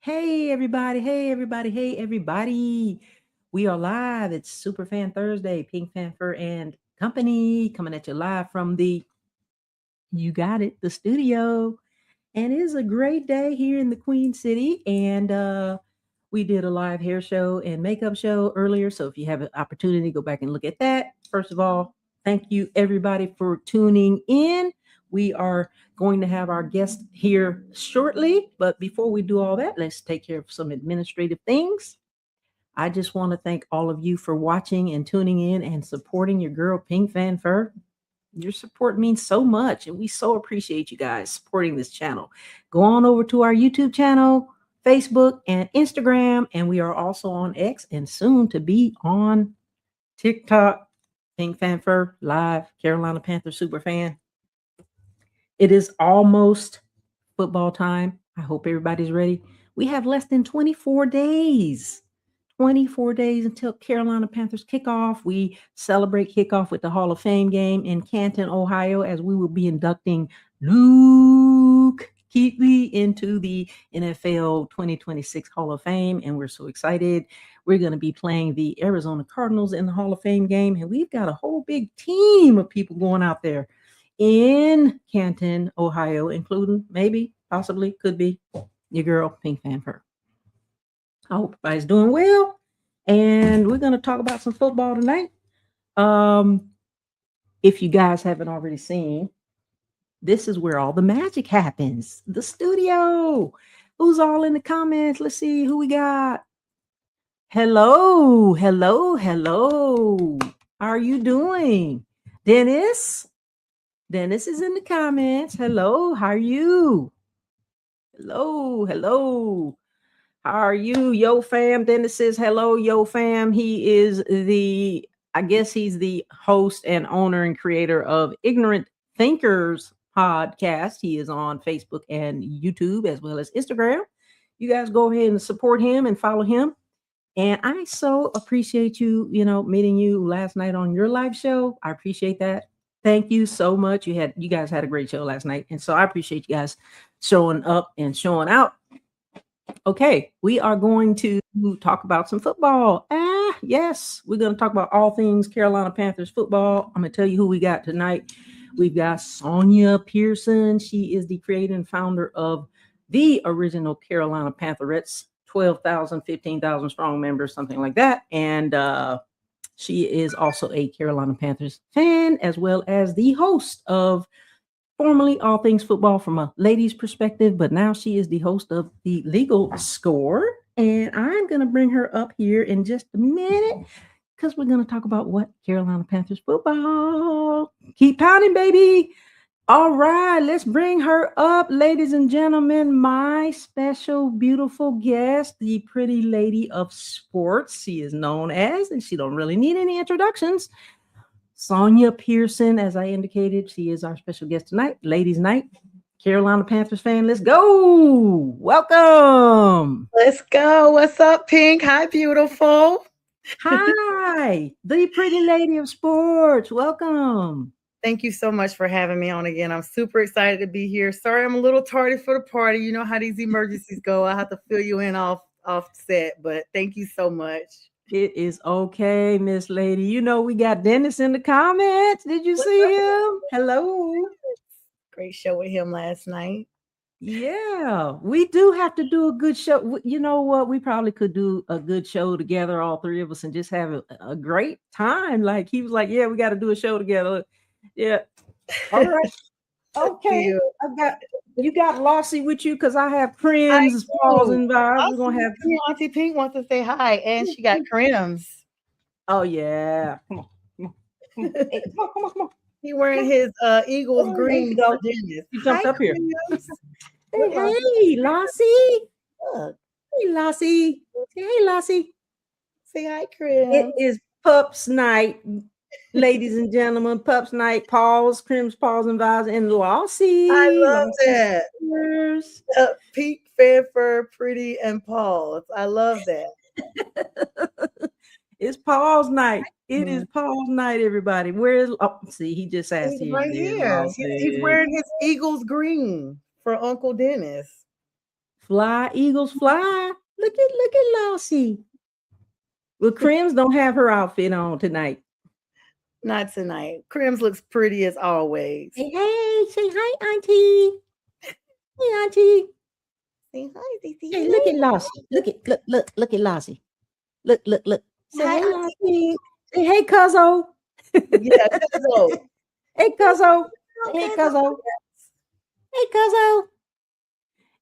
Hey everybody, hey everybody, hey everybody. We are live. It's Superfan Thursday, PinkFanFur and Company coming at you live from the You Got It, the studio. And it is a great day here in the Queen City. And we did a live hair show and makeup show earlier. So if you have an opportunity, go back and look at that. First of all, thank you everybody for tuning in. We are going to have our guest here shortly. But before we do all that, let's take care of some administrative things. I just want to thank all of you for watching and tuning in and supporting your girl Pink Fan Fur. Your support means so much, and we so appreciate you guys supporting this channel. Go on over to our YouTube channel, Facebook, and Instagram, and we are also on X and soon to be on TikTok. Pink Fanfur Live, Carolina Panther super fan. It is almost football time. I hope everybody's ready. We have less than 24 days. 24 days until Carolina Panthers kickoff. We celebrate kickoff with the Hall of Fame game in Canton, Ohio, as we will be inducting Luke Kuechly into the NFL 2026 Hall of Fame. And we're so excited. We're going to be playing the Arizona Cardinals in the Hall of Fame game. And we've got a whole big team of people going out there in Canton, Ohio, including maybe, possibly, could be your girl, Pink Fanfur. I hope everybody's doing well. And we're going to talk about some football tonight. If you guys haven't already seen, this is where all the magic happens. The studio. Who's all in the comments? Let's see who we got. Hello, hello, hello. How are you doing? Dennis? Dennis is in the comments. Hello, how are you? Hello, hello. How are you, Yo Fam? Dennis says hello, Yo Fam. He is I guess he's the host and owner and creator of Ignorant Thinkers podcast. He is on Facebook and YouTube as well as Instagram. You guys go ahead and support him and follow him. And I so appreciate you, meeting you last night on your live show. I appreciate that. Thank you so much. You guys had a great show last night. And so I appreciate you guys showing up and showing out. Okay, we are going to talk about some football. Yes, we're going to talk about all things Carolina Panthers football. I'm going to tell you who we got tonight. We've got Sonja Pearson. She is the creator and founder of the original Carolina Pantherettes, 12,000, 15,000 strong members, something like that. And she is also a Carolina Panthers fan, as well as the host of formerly All Things Football from a ladies' perspective, but now she is the host of the Legal Score. And I'm going to bring her up here in just a minute because we're going to talk about what Carolina Panthers football. Keep pounding, baby. All right, let's bring her up, ladies and gentlemen. My special, beautiful guest, the pretty lady of sports, she is known as, and she don't really need any introductions, Sonja Pearson. As I indicated, she is our special guest tonight. Ladies' night. Carolina Panthers fan, let's go. Welcome. Let's go. What's up, Pink? Hi, beautiful. Hi, the pretty lady of sports. Welcome. Thank you so much for having me on again. I'm super excited to be here. Sorry, I'm a little tardy for the party. You know how these emergencies go. I have to fill you in off set, but thank you so much. It is okay, Miss Lady. We got Dennis in the comments. Did you see him? Hello. Great show with him last night. Yeah, we do have to do a good show. You know what? We probably could do a good show together, all three of us, and just have a great time. Like he was like, yeah, we got to do a show together. Yeah. All right. Okay. You got Lossie with you because I have Prim's Paws and vibes. We're gonna have Auntie Pink wants to say hi, and she got Crims. Oh yeah. Come on. Hey, come on. He wearing his Eagles green. He jumped up here. Hey, Lossie. Hey, Lossie. Hey, Lossie. Say hi, Crim. It is Pups Night, ladies and gentlemen. Pups Night. Prim's Paws and vibes, and Lossie. I love that. Pink, Fanfur, Pretty, and Paws. I love that. It's Paul's night. It is Paul's night, everybody. See, he just asked you. Right here. He's wearing his Eagles green for Uncle Dennis. fly, eagles fly. Look at Lossie. Well, Crims don't have her outfit on tonight. Not tonight. Crims looks pretty as always. Hey, say hi, Auntie. Hey, Auntie. Say hi, Cece. Hey, look at Lossie. Look at Lossie. Look. Say Hi, hey, Auntie. Lossie. Say hey, Cuzzo. Yeah, Cuzzo. Hey, Cuzzo. Say hey, Okay, Cuzzo. Hey, Cuzzo.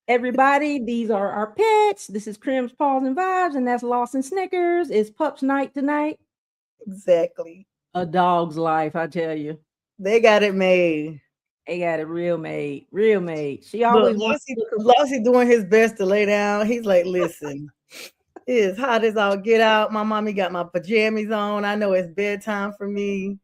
Everybody, these are our pets. This is Crim's Paws and Vibes, and that's Lawson Snickers. It's Pups Night tonight. Exactly. A dog's life, I tell you. They got it made. They got it real made, real made. She Look, always wants to Lossie doing his best to lay down. He's like, listen, it is hot as all get out. My mommy got my pajamas on. I know it's bedtime for me.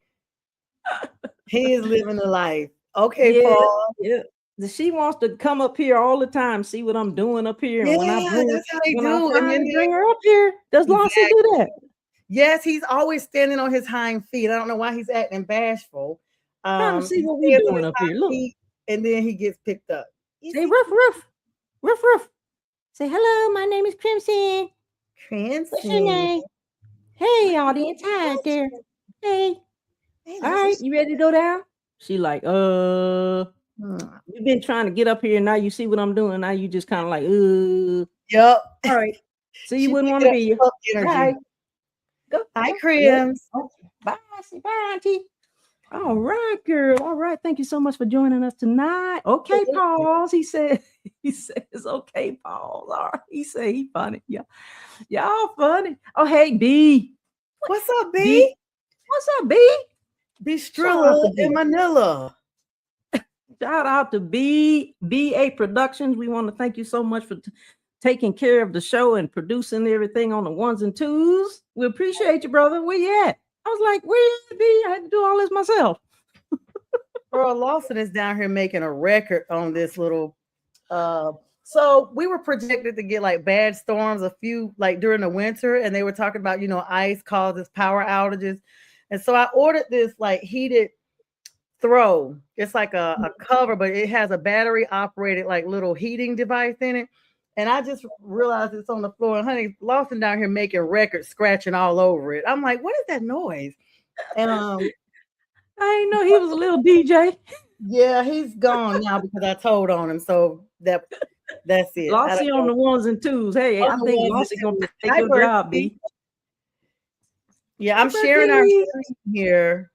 He is living the life. Okay, yeah, Paul. yeah. She wants to come up here all the time, see what I'm doing up here. And when I Yeah, bring her, that's how they when I do. And then finally bring her up here, does Lossie do that? Yes, he's always standing on his hind feet. I don't know why he's acting bashful. Trying to see He what we stands on doing his up hind here. Look, feet, and then he gets picked up. say roof, roof, roof, roof. Say hello. My name is Crimson. What's your name? Hey, audience. Hi out there. Hey. All right, you ready to go down? She like, you've been trying to get up here, and now you see what I'm doing. Now you just kind of like, Yep. All right. So you wouldn't want to be here. Bye. Go. Hi, Crims. Bye. Say bye, Auntie. All right, girl. All right. Thank you so much for joining us tonight. Okay, pause. He says, okay, pause. All right. He said he funny. Yeah. Y'all funny. Oh, hey, B. What's up, B? What's up, B? B Strilla in Manila. Shout out to BA Productions. We want to thank you so much for taking care of the show and producing everything on the ones and twos. We appreciate you, brother. Where you at? I was like, where you be? I had to do all this myself. Earl Lawson is down here making a record on this little so we were projected to get like bad storms a few like during the winter, and they were talking about, you know, ice causes power outages. And so I ordered this like heated throw. It's like a cover, but it has a battery operated like little heating device in it. And I just realized it's on the floor, and honey, Lawson down here making records, scratching all over it. I'm like, what is that noise? And I didn't know he was a little DJ. Yeah, he's gone now because I told on him. So that's it. Lossie on the ones and twos. Hey, I think Lossie gonna take your job, B. Yeah, I'm sharing our screen here.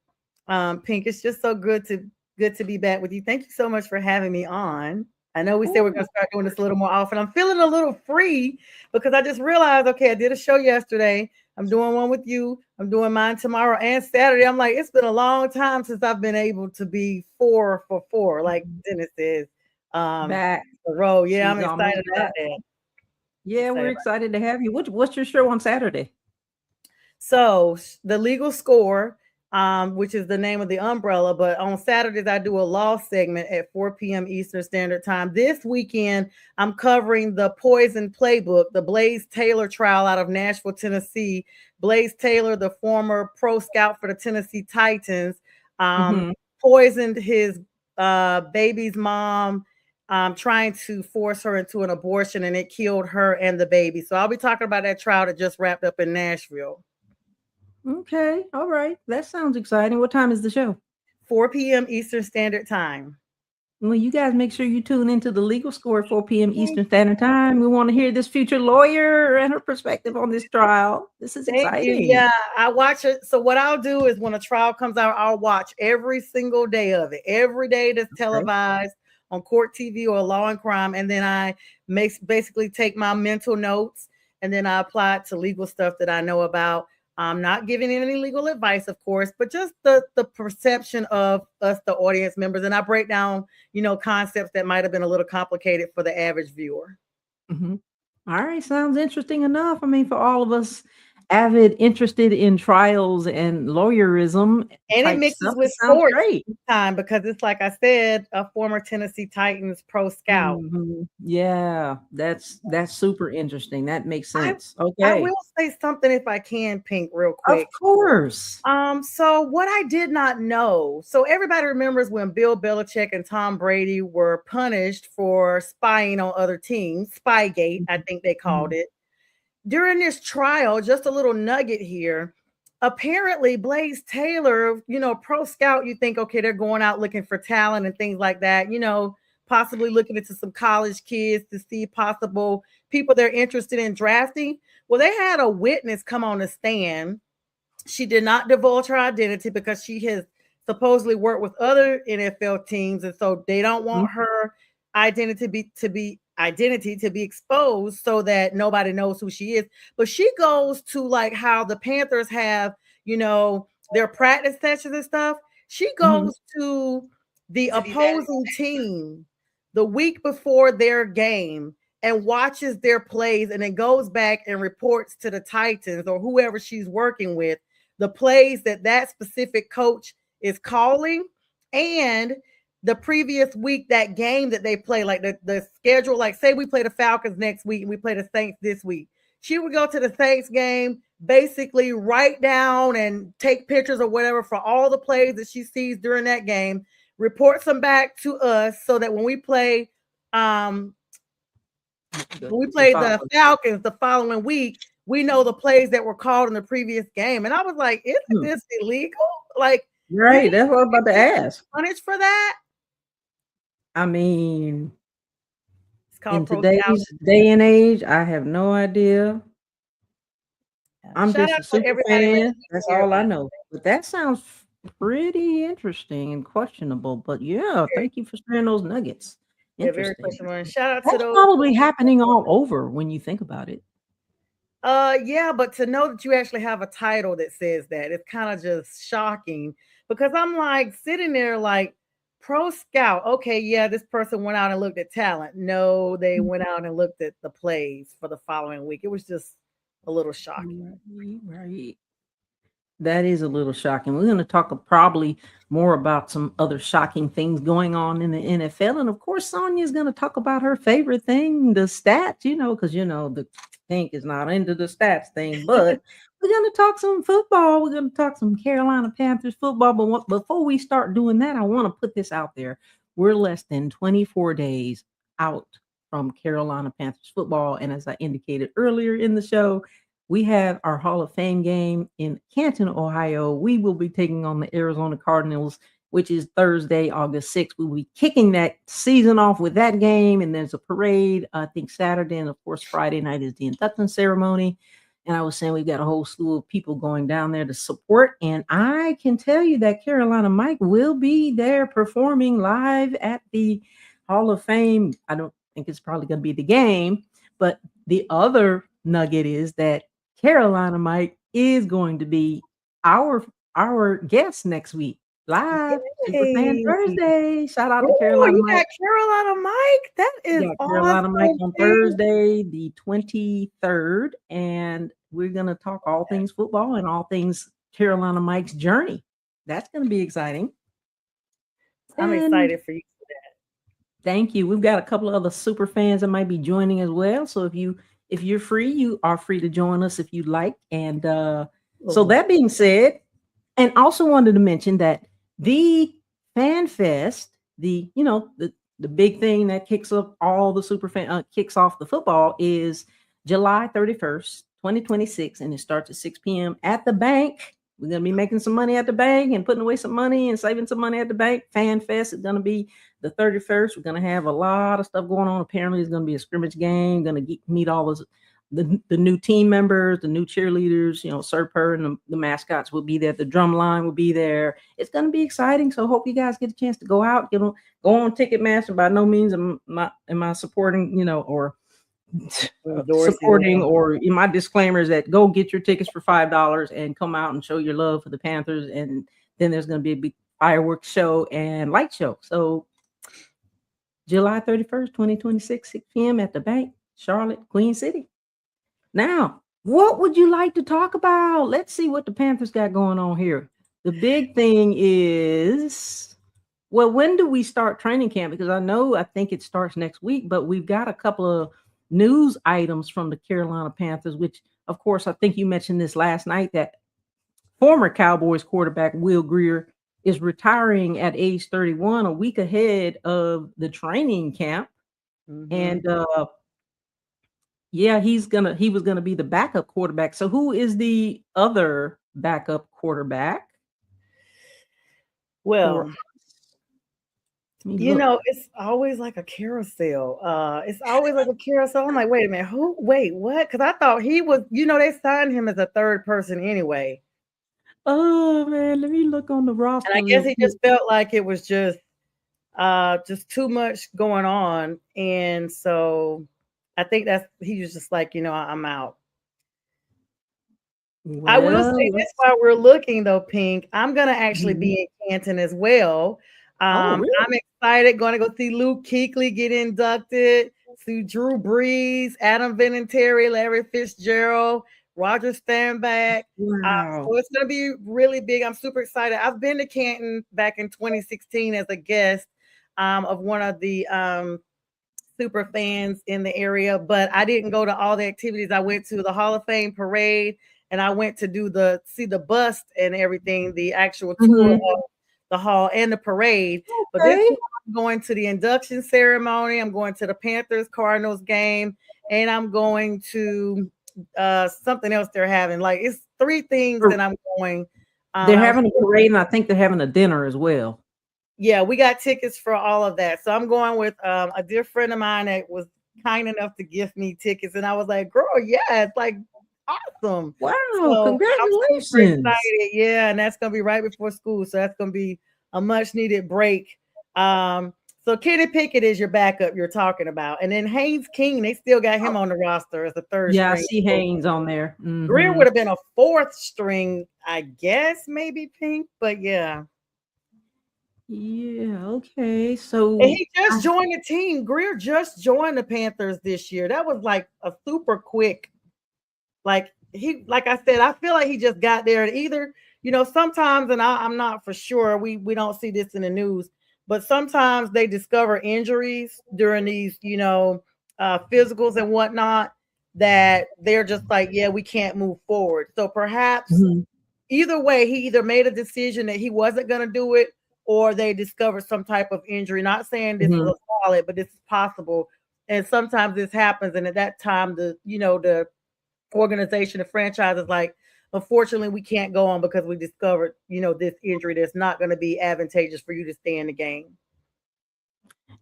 Pink, it's just so good to be back with you. Thank you so much for having me on. I know we said we're gonna start doing this a little more often. I'm feeling a little free because I just realized, okay, I did a show yesterday. I'm doing one with you. I'm doing mine tomorrow and Saturday. I'm like, it's been a long time since I've been able to be 4 for 4, like Dennis says. Back the road. Yeah, She's I'm excited about that. Yeah, we're excited to have you. What's your show on Saturday? So the Legal Score, which is the name of the umbrella, but on Saturdays I do a law segment at 4 p.m. Eastern Standard Time. This weekend I'm covering the Poison Playbook, the Blaze Taylor trial out of Nashville, Tennessee. Blaze Taylor, the former pro scout for the Tennessee Titans, poisoned his baby's mom, trying to force her into an abortion, and it killed her and the baby. So I'll be talking about that trial that just wrapped up in Nashville. Okay. All right. That sounds exciting. What time is the show? 4 p.m. Eastern Standard Time. Well, you guys make sure you tune into the Legal Score at 4 p.m. Eastern Standard Time. We want to hear this future lawyer and her perspective on this trial. This is exciting. Yeah, I watch it. So what I'll do is when a trial comes out, I'll watch every single day of it. Every day that's televised on Court TV or Law and Crime. And then I basically take my mental notes and then I apply it to legal stuff that I know about. I'm not giving any legal advice, of course, but just the perception of us, the audience members. And I break down, you know, concepts that might have been a little complicated for the average viewer. All right. Sounds interesting enough. I mean, for all of us avid, interested in trials and lawyerism And it type mixes stuff, it with sounds sports great. time because it's like I said, a former Tennessee Titans pro scout. Yeah, that's super interesting. That makes I sense. I Okay. will say something if I can, Pink, real Of quick. course. So what I did not know, so everybody remembers when Bill Belichick and Tom Brady were punished for spying on other teams, Spygate, I think they called Mhm. it. During this trial, just a little nugget here. Apparently, Blaze Taylor, pro scout, you think, okay, they're going out looking for talent and things like that, possibly looking into some college kids to see possible people they're interested in drafting. Well, they had a witness come on the stand. She did not divulge her identity because she has supposedly worked with other NFL teams, and so they don't Mhm. want her identity to be exposed so that nobody knows who she is. But she goes to like how the Panthers have, their practice sessions and stuff. She Mhm. goes to the opposing team the week before their game and watches their plays and then goes back and reports to the Titans or whoever she's working with the plays that specific coach is calling and the previous week, that game that they play, like the schedule, like say we play the Falcons next week and we play the Saints this week. She would go to the Saints game, basically write down and take pictures or whatever for all the plays that she sees during that game, reports them back to us so that um when we The play the follow. Falcons the following week, we know the plays that were called in the previous game. And I was like, isn't Hmm. this illegal? Like, do you Right. That's what I was about to get ask. punished for that? I mean, It's called in pro scouting. today's day and age, I have no idea. I'm Shout just out a to super everybody fan. listening That's here. all I know. But that sounds pretty interesting and questionable. But yeah, thank you for sharing those nuggets. Yeah, very Interesting. questionable. And shout out to That's those. probably happening all over when you think about it. Yeah, but to know that you actually have a title that says that, it's kind of just shocking because I'm like sitting there like pro scout. Okay, yeah, this person went out and looked at talent. No, they went out and looked at the plays for the following week. It was just a little shocking. Right. That is a little shocking. We're going to talk probably more about some other shocking things going on in the NFL. And of course, Sonja is going to talk about her favorite thing, the stats, because, the Pink is not into the stats thing. But we're going to talk some football. We're going to talk some Carolina Panthers football. But before we start doing that, I want to put this out there. We're less than 24 days out from Carolina Panthers football. And as I indicated earlier in the show, we have our Hall of Fame game in Canton, Ohio. We will be taking on the Arizona Cardinals, which is Thursday, August 6th. We will be kicking that season off with that game. And there's a parade, I think Saturday. And of course, Friday night is the induction ceremony. And I was saying we've got a whole slew of people going down there to support. And I can tell you that Carolina Mike will be there performing live at the Hall of Fame. I don't think it's probably going to be the game, but the other nugget is that Carolina Mike is going to be our guest next week live SuperFan Yay. Thursday. Shout out to Oh, Carolina you Mike. got Carolina Mike. That We is got Carolina Mike awesome. on Pink. Thursday, the 23rd, and we're going to talk all things football and all things Carolina Mike's journey. That's going to be exciting. I'm And excited for you. thank you. We've got a couple of other super fans that might be joining as well. So if you're free, you are free to join us if you'd like. And so that being said, and also wanted to mention that the Fan Fest, the big thing that kicks up all the super fan kicks off the football is July 31st, 2026, and it starts at 6 p.m. at the bank. We're gonna be making some money at the bank and putting away some money and saving some money at the bank. Fan Fest is gonna be the 31st. We're gonna have a lot of stuff going on. Apparently, it's gonna be a scrimmage game. Gonna meet all those the new team members, the new cheerleaders, Sir Purr and the mascots will be there. The drum line will be there. It's going to be exciting. So hope you guys get a chance to go out, go on Ticketmaster. By no means am I supporting, or supporting, or in my disclaimer is that go get your tickets for $5 and come out and show your love for the Panthers. And then there's going to be a big fireworks show and light show. So July 31st, 2026, 6 p.m. at the bank, Charlotte, Queen City. Now, What would you like to talk about? Let's see what the Panthers got going on here. The big thing is, well, when do we start training camp? Because I think it starts next week, but we've got a couple of news items from the Carolina Panthers, which, of course, I think you mentioned this last night that former Cowboys quarterback Will Greer is retiring at age 31, a week ahead of the training camp. And yeah, he was gonna be the backup quarterback. So who is the other backup quarterback for Well, let me look. it's always like a carousel. It's always like a carousel. I'm like, wait a minute, who? Wait, what? Because I thought he was, they signed him as a third person anyway. Oh man, let me look on the And I roster guess real he quick. just felt like it was just too much going on. And so I think he was just like, I'm out. I will Well, say this let's while we're looking though, Pink. I'm gonna actually mhm. be in Canton as well. Oh, I'm really? excited. Going to go see Luke Kuechly get inducted. See Drew Brees, Adam Vinatieri, Larry Fitzgerald, Roger Stanback. Wow. So it's gonna be really big. I'm super excited. I've been to Canton back in 2016 as a guest of one of the super fans in the area, but I didn't go to all the activities. I went to the Hall of Fame parade and I went to see the bust and everything, the actual tour Mhm. of the hall and the parade. But this Okay. one, I'm going to the induction ceremony. I'm going to the Panthers Cardinals game, and I'm going to something else they're having. Like it's three things Or that I'm going. they're I was having a parade, and I think they're having a dinner as well. Yeah, we got tickets for all of that. So I'm going with a dear friend of mine that was kind enough to gift me tickets. And I was like, girl, yeah, it's like awesome. Wow, So I'm super congratulations. excited. Yeah, and that's gonna be right before school. So that's gonna be a much needed break. So Kenny Pickett is your backup you're talking about. And then Haynes King, they still got him Oh, on the roster as a third yeah, I string. see Haynes on there. Greer Mhm. would have been a fourth string, I guess, maybe Pink, but yeah. Yeah, okay. And So he just joined the team. Greer just joined the Panthers this year. That was like a super quick, like I said, I feel like he just got there. And either, sometimes, and I'm not for sure, we don't see this in the news, but sometimes they discover injuries during these, physicals and whatnot that they're just like, yeah, we can't move forward. So perhaps mhm, either way, he either made a decision that he wasn't going to do it or they discovered some type of injury. Not saying this is mhm. a solid, but this is possible. And sometimes this happens. And at that time, the organization, the franchise is like, unfortunately, we can't go on because we discovered, this injury that's not going to be advantageous for you to stay in the game.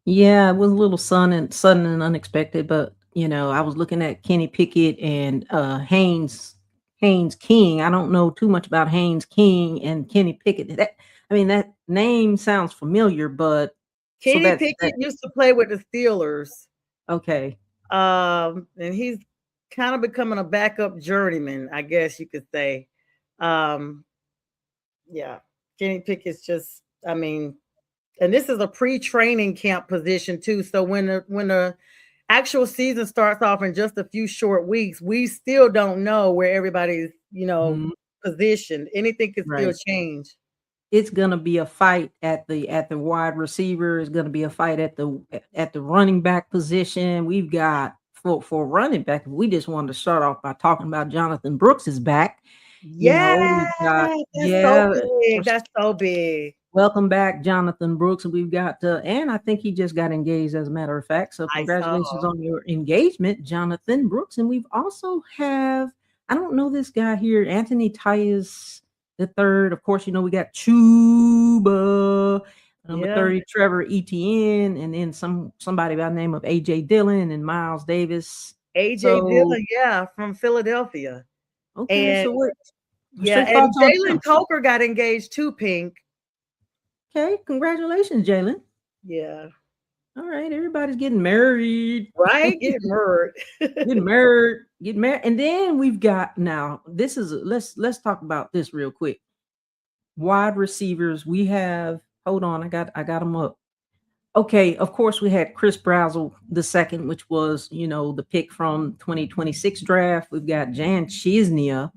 Yeah, it was a little sudden and unexpected, but I was looking at Kenny Pickett and Haynes King. I don't know too much about Haynes King and Kenny Pickett. That name sounds familiar, but so Kenny Pickett used to play with the Steelers. okay. And he's kind of becoming a backup journeyman, I guess you could say. Um, yeah, Kenny Pickett's just, I mean, and this is a pre-training camp position too. So when the actual season starts off in just a few short weeks, we still don't know where everybody's, Mhm, positioned. Anything could still right. change. It's gonna be a fight at the wide receiver. It's gonna be a fight at the running back position. We've got for running back. We just wanted to start off by talking about Jonathan Brooks is back. Yeah, We've got that's so yeah. big. That's so big. Welcome back, Jonathan Brooks. We've got and I think he just got engaged, as a matter of fact. So I saw. congratulations on your engagement, Jonathan Brooks. And we've also have I don't know this guy here, Anthony Tyus the third. Of course, we got Chuba, number Yeah. 30, Trevor Etienne, and then somebody by the name of AJ Dillon and Miles Davis. AJ So Dillon, yeah, from Philadelphia. okay, And so what's yeah, your and thoughts on Jalen them? Coker got engaged too, Pink. Okay, congratulations, Jalen. Yeah. All right, everybody's getting married. Right? Getting murdered. Get married, and then we've got now. This is let's talk about this real quick. Wide receivers, we have. Hold on, I got them up. Okay, of course we had Chris Brazel the second, which was, you know, the pick from 2026 draft. We've got Jan Chisnia.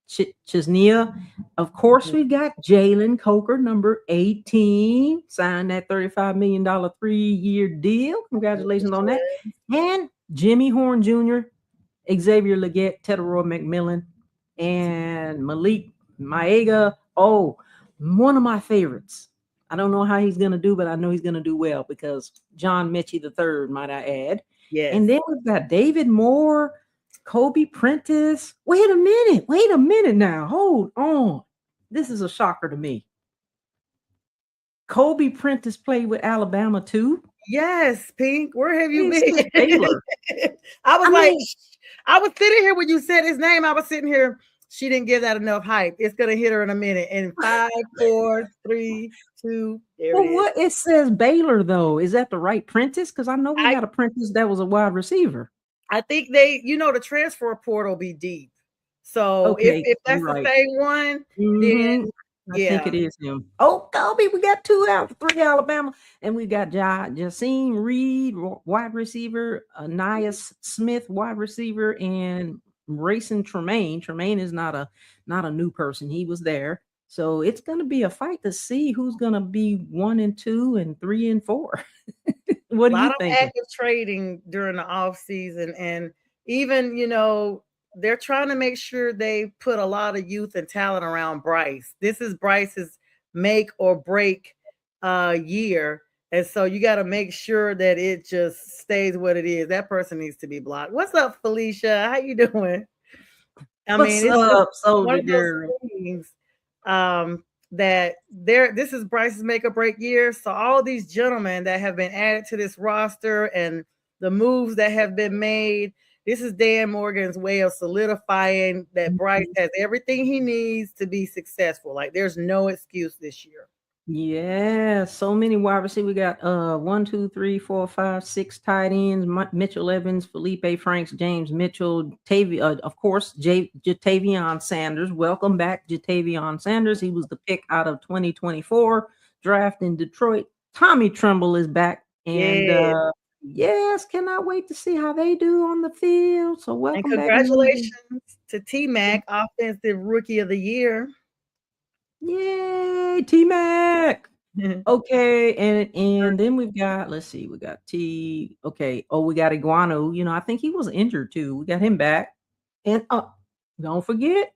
Chisnia. Of course, we've got Jalen Coker, number 18, signed that $35 million 3-year deal. Congratulations on that. And Jimmy Horn Jr., Xavier Leggett, Tedoroy McMillan, and Malik Maega. Oh, one of my favorites. I don't know how he's going to do, but I know he's going to do well because John Mechie III, might I add. Yes. And then we've got David Moore, Kobe Prentice. Wait a minute now. Hold on. This is a shocker to me. Kobe Prentice played with Alabama too. Yes, Pink. Where have you This been? is Baylor. I was mean, I was sitting here when you said his name. I was sitting here. She didn't give that enough hype. It's gonna hit her in a minute. In 5, 4, 3, 2. There well, it is. what it says Baylor though, is that the right Prentice? Because I know we had a Prentice that was a wide receiver. I think the transfer portal be deep. So Okay, if that's you're the right. same one, then I think it is him. Oh, Kobe, we got 2 out, 3 Alabama, and we got Jasim Reed, wide receiver, Nias Smith, wide receiver, and Racing Tremaine. Tremaine is not a new person. He was there. So it's going to be a fight to see who's going to be 1 and 2 and 3 and 4. What do you think? active trading during the off season, and even they're trying to make sure they put a lot of youth and talent around Bryce. This is Bryce's make or break year. And so you got to make sure that it just stays what it is. That person needs to be blocked. What's up, Felicia? How you doing? What's up, Soldier Girl? Things, that this is Bryce's make or break year. So all these gentlemen that have been added to this roster and the moves that have been made, this is Dan Morgan's way of solidifying that Bryce has everything he needs to be successful. Like there's no excuse this year. Yeah, so many wide receivers. We got 1, 2, 3, 4, 5, 6 tight ends. Mitchell Evans, Felipe Franks, James Mitchell, of course, Jatavion Sanders. Welcome back, Jatavion Sanders. He was the pick out of 2024 draft in Detroit. Tommy Tremble is back, and yes, cannot wait to see how they do on the field. So welcome back. Congratulations to T-Mac, offensive rookie of the year. Yay, T-Mac. Okay, and then we've got, let's see, we got okay. Oh, we got Iguanu. I think he was injured too. We got him back. And don't forget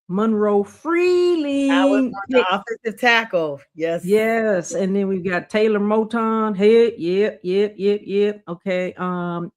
Monroe Freeling, the offensive tackle. Yes. And then we've got Taylor Moton. Hey, yep. Okay.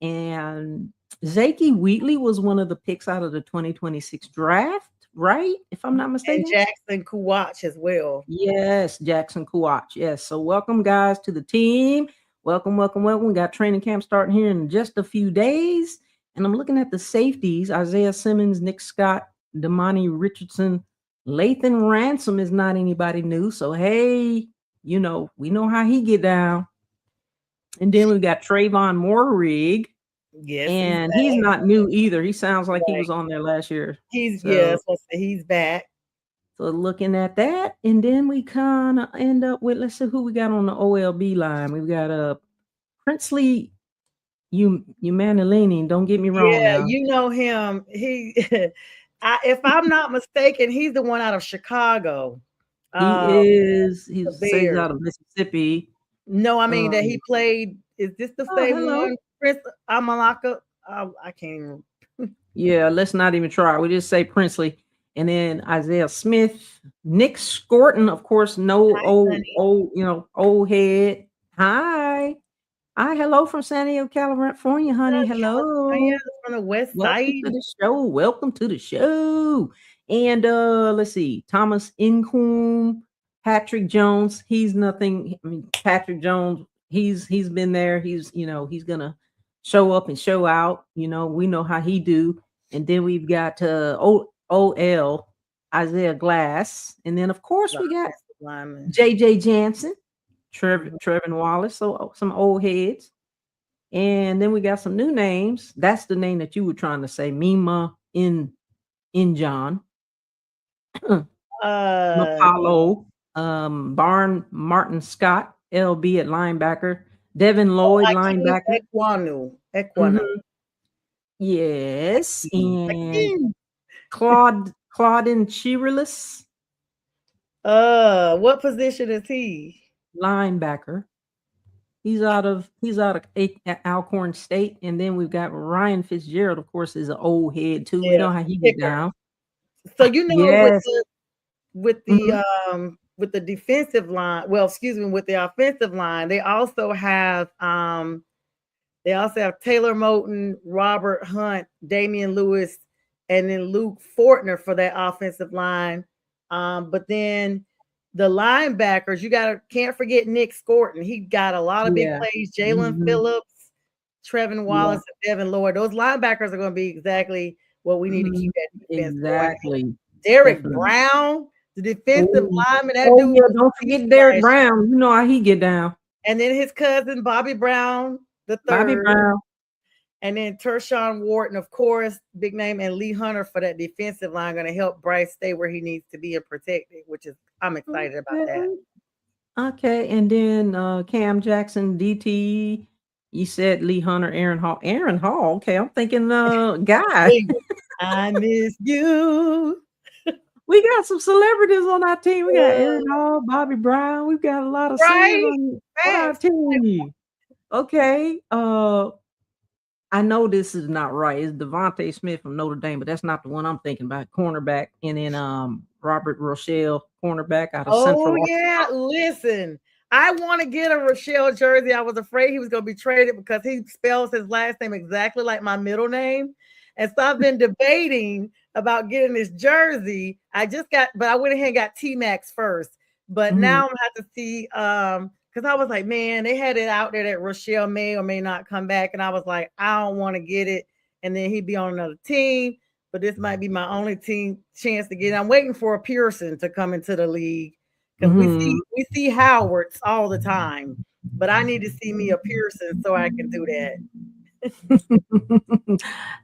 And Zaki Wheatley was one of the picks out of the 2026 draft, right? If I'm not mistaken. And Jackson Kuwach as well. Yes, Jackson Kuwach. Yes. So welcome, guys, to the team. Welcome. We got training camp starting here in just a few days. And I'm looking at the safeties: Isaiah Simmons, Nick Scott, Damani Richardson. Lathan Ransom is not anybody new. So, hey, we know how he get down. And then we've got Trayvon Moorrig. Yes. And he's not new either. He sounds like he was on there last year. He's back. So looking at that, and then we kind of end up with, let's see who we got on the OLB line. We've got Princely Umanilini. Don't get me wrong. Yeah, now. you know him. He, if I'm not mistaken, he's the one out of Chicago. He's out of Mississippi. No, I mean that he played. Is this the same one? Prince Amalaka? I can't even. Yeah, let's not even try. We just say Princely. And then Isaiah Smith, Nick Scorton, of course, old head. Hi, hello from San Diego, California, honey. Hello. From the west side. Welcome to the show. And let's see, Thomas Incoom, Patrick Jones. He's nothing. I mean, Patrick Jones, he's been there. He's gonna show up and show out. We know how he do. And then we've got OL Isaiah Glass, and then of course we got JJ Jansen, Trevin Wallace, so some old heads, and then we got some new names. That's the name that you were trying to say, Mima in John, Apollo, Barn Martin Scott, LB at linebacker. Devin Lloyd, linebacker. Equanu. Mhm. Yes, and Hakeem. Claudin Chirilis, What position is he? linebacker. He's out of Alcorn State, and then we've got Ryan Fitzgerald, of course, is an old head too. We Yeah, know how he get kicker. down. So you know Yes. with Mhm. the defensive line, well, excuse me, with the offensive line, they also have Taylor Moton, Robert Hunt, Damian Lewis, and then Luke Fortner for that offensive line. But then the linebackers, can't forget Nick Scorton. He got a lot of big Yeah. plays. Jalen Mhm. Phillips, Trevin Yeah. Wallace, and Devin Lloyd. Those linebackers are going to be exactly what we need to keep Mhm. that defense going. Exactly. Derek Definitely. Brown, the defensive Oh. lineman, that Oh, dude yeah, was a don't beast forget Derek last year. Brown. You know how he get down. And then his cousin Bobby Brown the Bobby third, Brown. and then Tershawn Wharton, of course, big name, and Lee Hunter for that defensive line, going to help Bryce stay where he needs to be and protected, which is I'm excited about that. Okay. Okay, and then, Cam Jackson, DT, you said Lee Hunter, Aaron Hall. Aaron Hall, okay, I'm thinking, guy. Bingo. I miss you. We got some celebrities on our team. We got Uh, Aaron Hall, Bobby Brown. We've got a lot of singers right? on our Facts. team. Okay, I know this is not right. It's Devontae Smith from Notre Dame, but that's not the one I'm thinking about. Cornerback, and then Robert Rochelle, cornerback out of Oh Central yeah, Arkansas. listen. I want to get a Rochelle jersey. I was afraid he was going to be traded because he spells his last name exactly like my middle name. And so I've been debating about getting this jersey. But I went ahead and got T Max first. But Mhm, now I'm gonna have to see because I was like, man, they had it out there that Rochelle may or may not come back. And I was like, I don't want to get it. And then he'd be on another team. But this might be my only team chance to get it. I'm waiting for a Pearson to come into the league because mhm. we see Howards all the time, but I need to see me a Pearson so I can do that.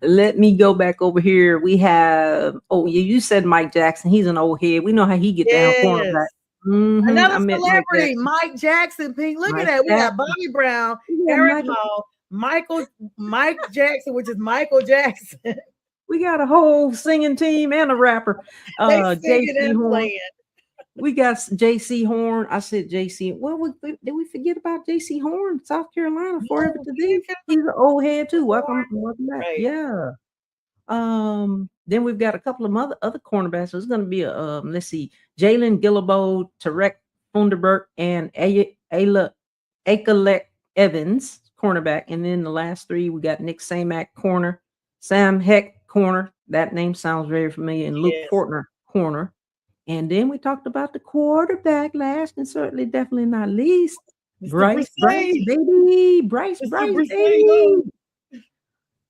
Let me go back over here. We have you said Mike Jackson. He's an old head. We know how he get down Yes. cornerback. Mhm, Another I met Mike celebrity, Jackson. Mike Jackson. Pink. Look at Mike that. We got Jackson. Bobby Brown, We got Aaron Michael Hall, Mike Jackson, which is Michael Jackson. we got a whole singing team and a rapper. They singing JC and Horn. playing. We got JC Horn. I said JC. Well, did we forget about JC Horn? South Carolina, forever No, to we thee. didn't He's an old head too. Horn. Welcome back. Right. Yeah. Then we've got a couple of other cornerbacks. So it's going to be a let's see, Jalen Gillibo, Tarek Funderburk, and Ayla Akalek Evans, cornerback. And then the last three, we got Nick Samac, corner, Sam Heck, corner. That name sounds very familiar, and Luke Yes. Fortner, corner. And then we talked about the quarterback last and certainly definitely not least, Mr. Bryce, Brisay. baby, Mr. Bryce, Brisay. baby.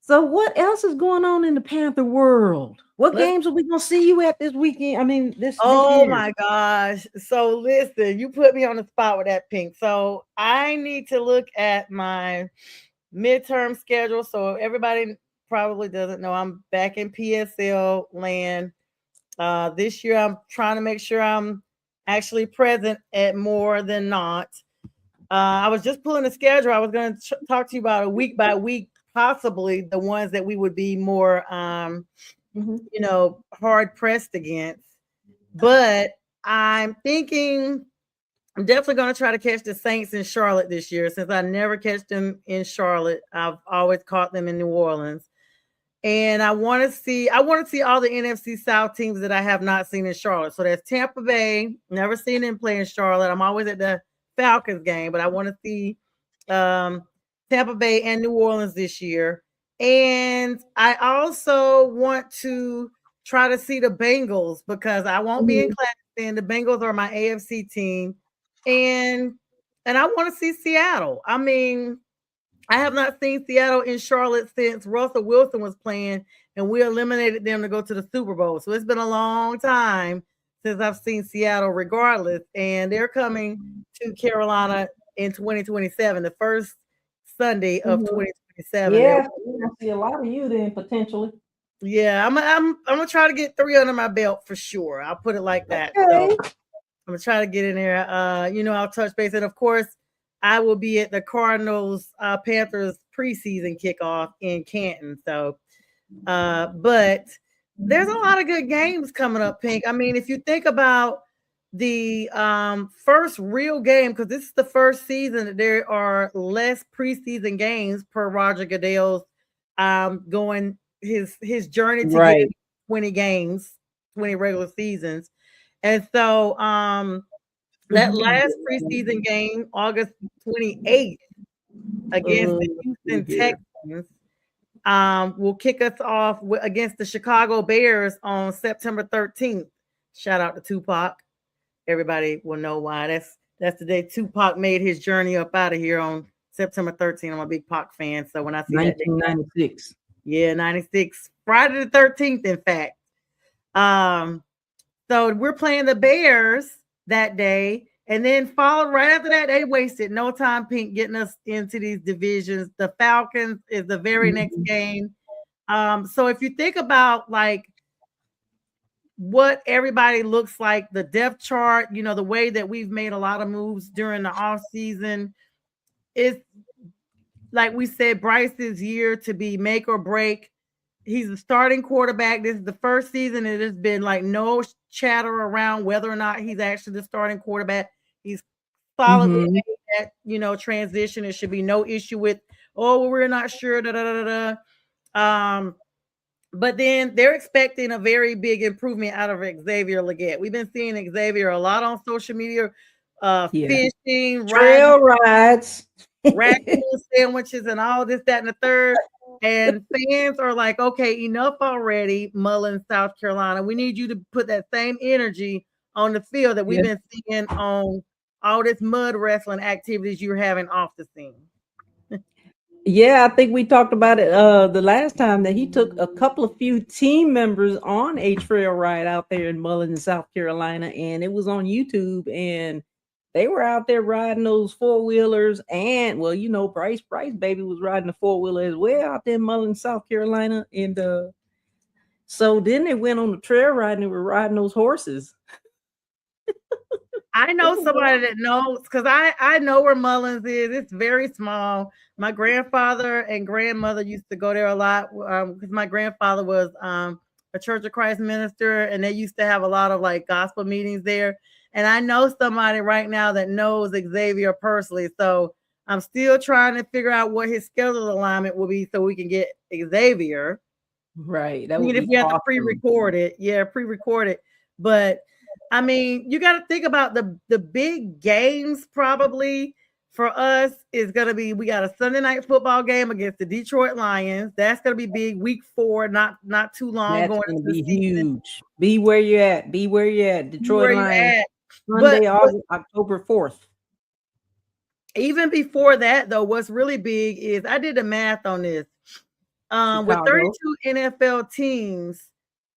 So what else is going on in the Panther world? What Let's games are we gonna see you at this weekend? I mean, this Oh year. my gosh. So listen, you put me on the spot with that, Pink. So I need to look at my midterm schedule. So everybody probably doesn't know I'm back in PSL land. This year I'm trying to make sure I'm actually present at more than not. I was just pulling the schedule. I was going to talk to you about a week by week, possibly the ones that we would be more Mhm. hard pressed against. But I'm thinking I'm definitely going to try to catch the Saints in Charlotte this year since I never catch them in Charlotte. I've always caught them in New Orleans. And I want to see all the NFC South teams that I have not seen in Charlotte. So that's Tampa Bay, never seen them play in Charlotte. I'm always at the Falcons game, but I want to see Tampa Bay and New Orleans this year. And I also want to try to see the Bengals because I won't be in Mhm. class then. The Bengals are my AFC team. And I want to see Seattle. I mean, I have not seen Seattle in Charlotte since Russell Wilson was playing and we eliminated them to go to the Super Bowl. So it's been a long time since I've seen Seattle regardless. And they're coming to Carolina in 2027, the first Sunday of Mhm. 2027. Yeah, so we're gonna see a lot of you then potentially. Yeah, I'm gonna try to get 3 under my belt for sure. I'll put it like that. So Okay. I'm gonna try to get in there. I'll touch base. And of course, I will be at the Cardinals Panthers preseason kickoff in Canton. So, but there's a lot of good games coming up, Pink. I mean, if you think about the first real game, because this is the first season that there are less preseason games per Roger Goodell's going his journey to get Right. 20 games, 20 regular seasons. And so that last preseason game, August 28th, against the Houston Texans, will kick us off against the Chicago Bears on September 13th. Shout out to Tupac. Everybody will know why. That's the day Tupac made his journey up out of here on September 13th. I'm a big Pac fan, so when I see that day, 1996. yeah, 96, Friday the 13th, in fact. So we're playing the Bears that day, and then followed right after that, they wasted no time, Pink, getting us into these divisions. The Falcons is the very next game. So if you think about like what everybody looks like, the depth chart, you know, the way that we've made a lot of moves during the off season, it's like we said, Bryce's year to be make or break. He's a starting quarterback. This is the first season. It has been like no chatter around whether or not he's actually the starting quarterback. He's solidly made that, you know, transition. There should be no issue with, oh, we're not sure. Da, da, da, da. But then they're expecting a very big improvement out of Xavier Legette. We've been seeing Xavier a lot on social media, fishing, trail rides, raccoon sandwiches, and all this, that, and the third. And fans are like, okay, enough already, Mullins, South Carolina. We need you to put that same energy on the field that we've been seeing on all this mud wrestling activities you're having off the scene. Yeah, I think we talked about it the last time that he took a couple of few team members on a trail ride out there in Mullins, South Carolina, and it was on YouTube, and they were out there riding those four-wheelers, and well, you know, Bryce baby was riding the four-wheeler as well out there in Mullins, South Carolina, and so then they went on the trail ride and they were riding those horses. I know somebody that knows, because I know where Mullins is. It's very small. My grandfather and grandmother used to go there a lot because my grandfather was a Church of Christ minister, and they used to have a lot of like gospel meetings there. And I know somebody right now that knows Xavier personally. So I'm still trying to figure out what his schedule alignment will be so we can get Xavier. Right. That would be if we have to pre-record it. Yeah, pre-record it. But I mean, you got to think about the big games probably for us is going to be, we got a Sunday night football game against the Detroit Lions. That's going to be big. Week 4, not too long. That's going to be huge. Be where you're at. Be where you're at. Detroit Lions. Sunday, October 4th. Even before that, though, what's really big is I did the math on this. With 32 NFL teams,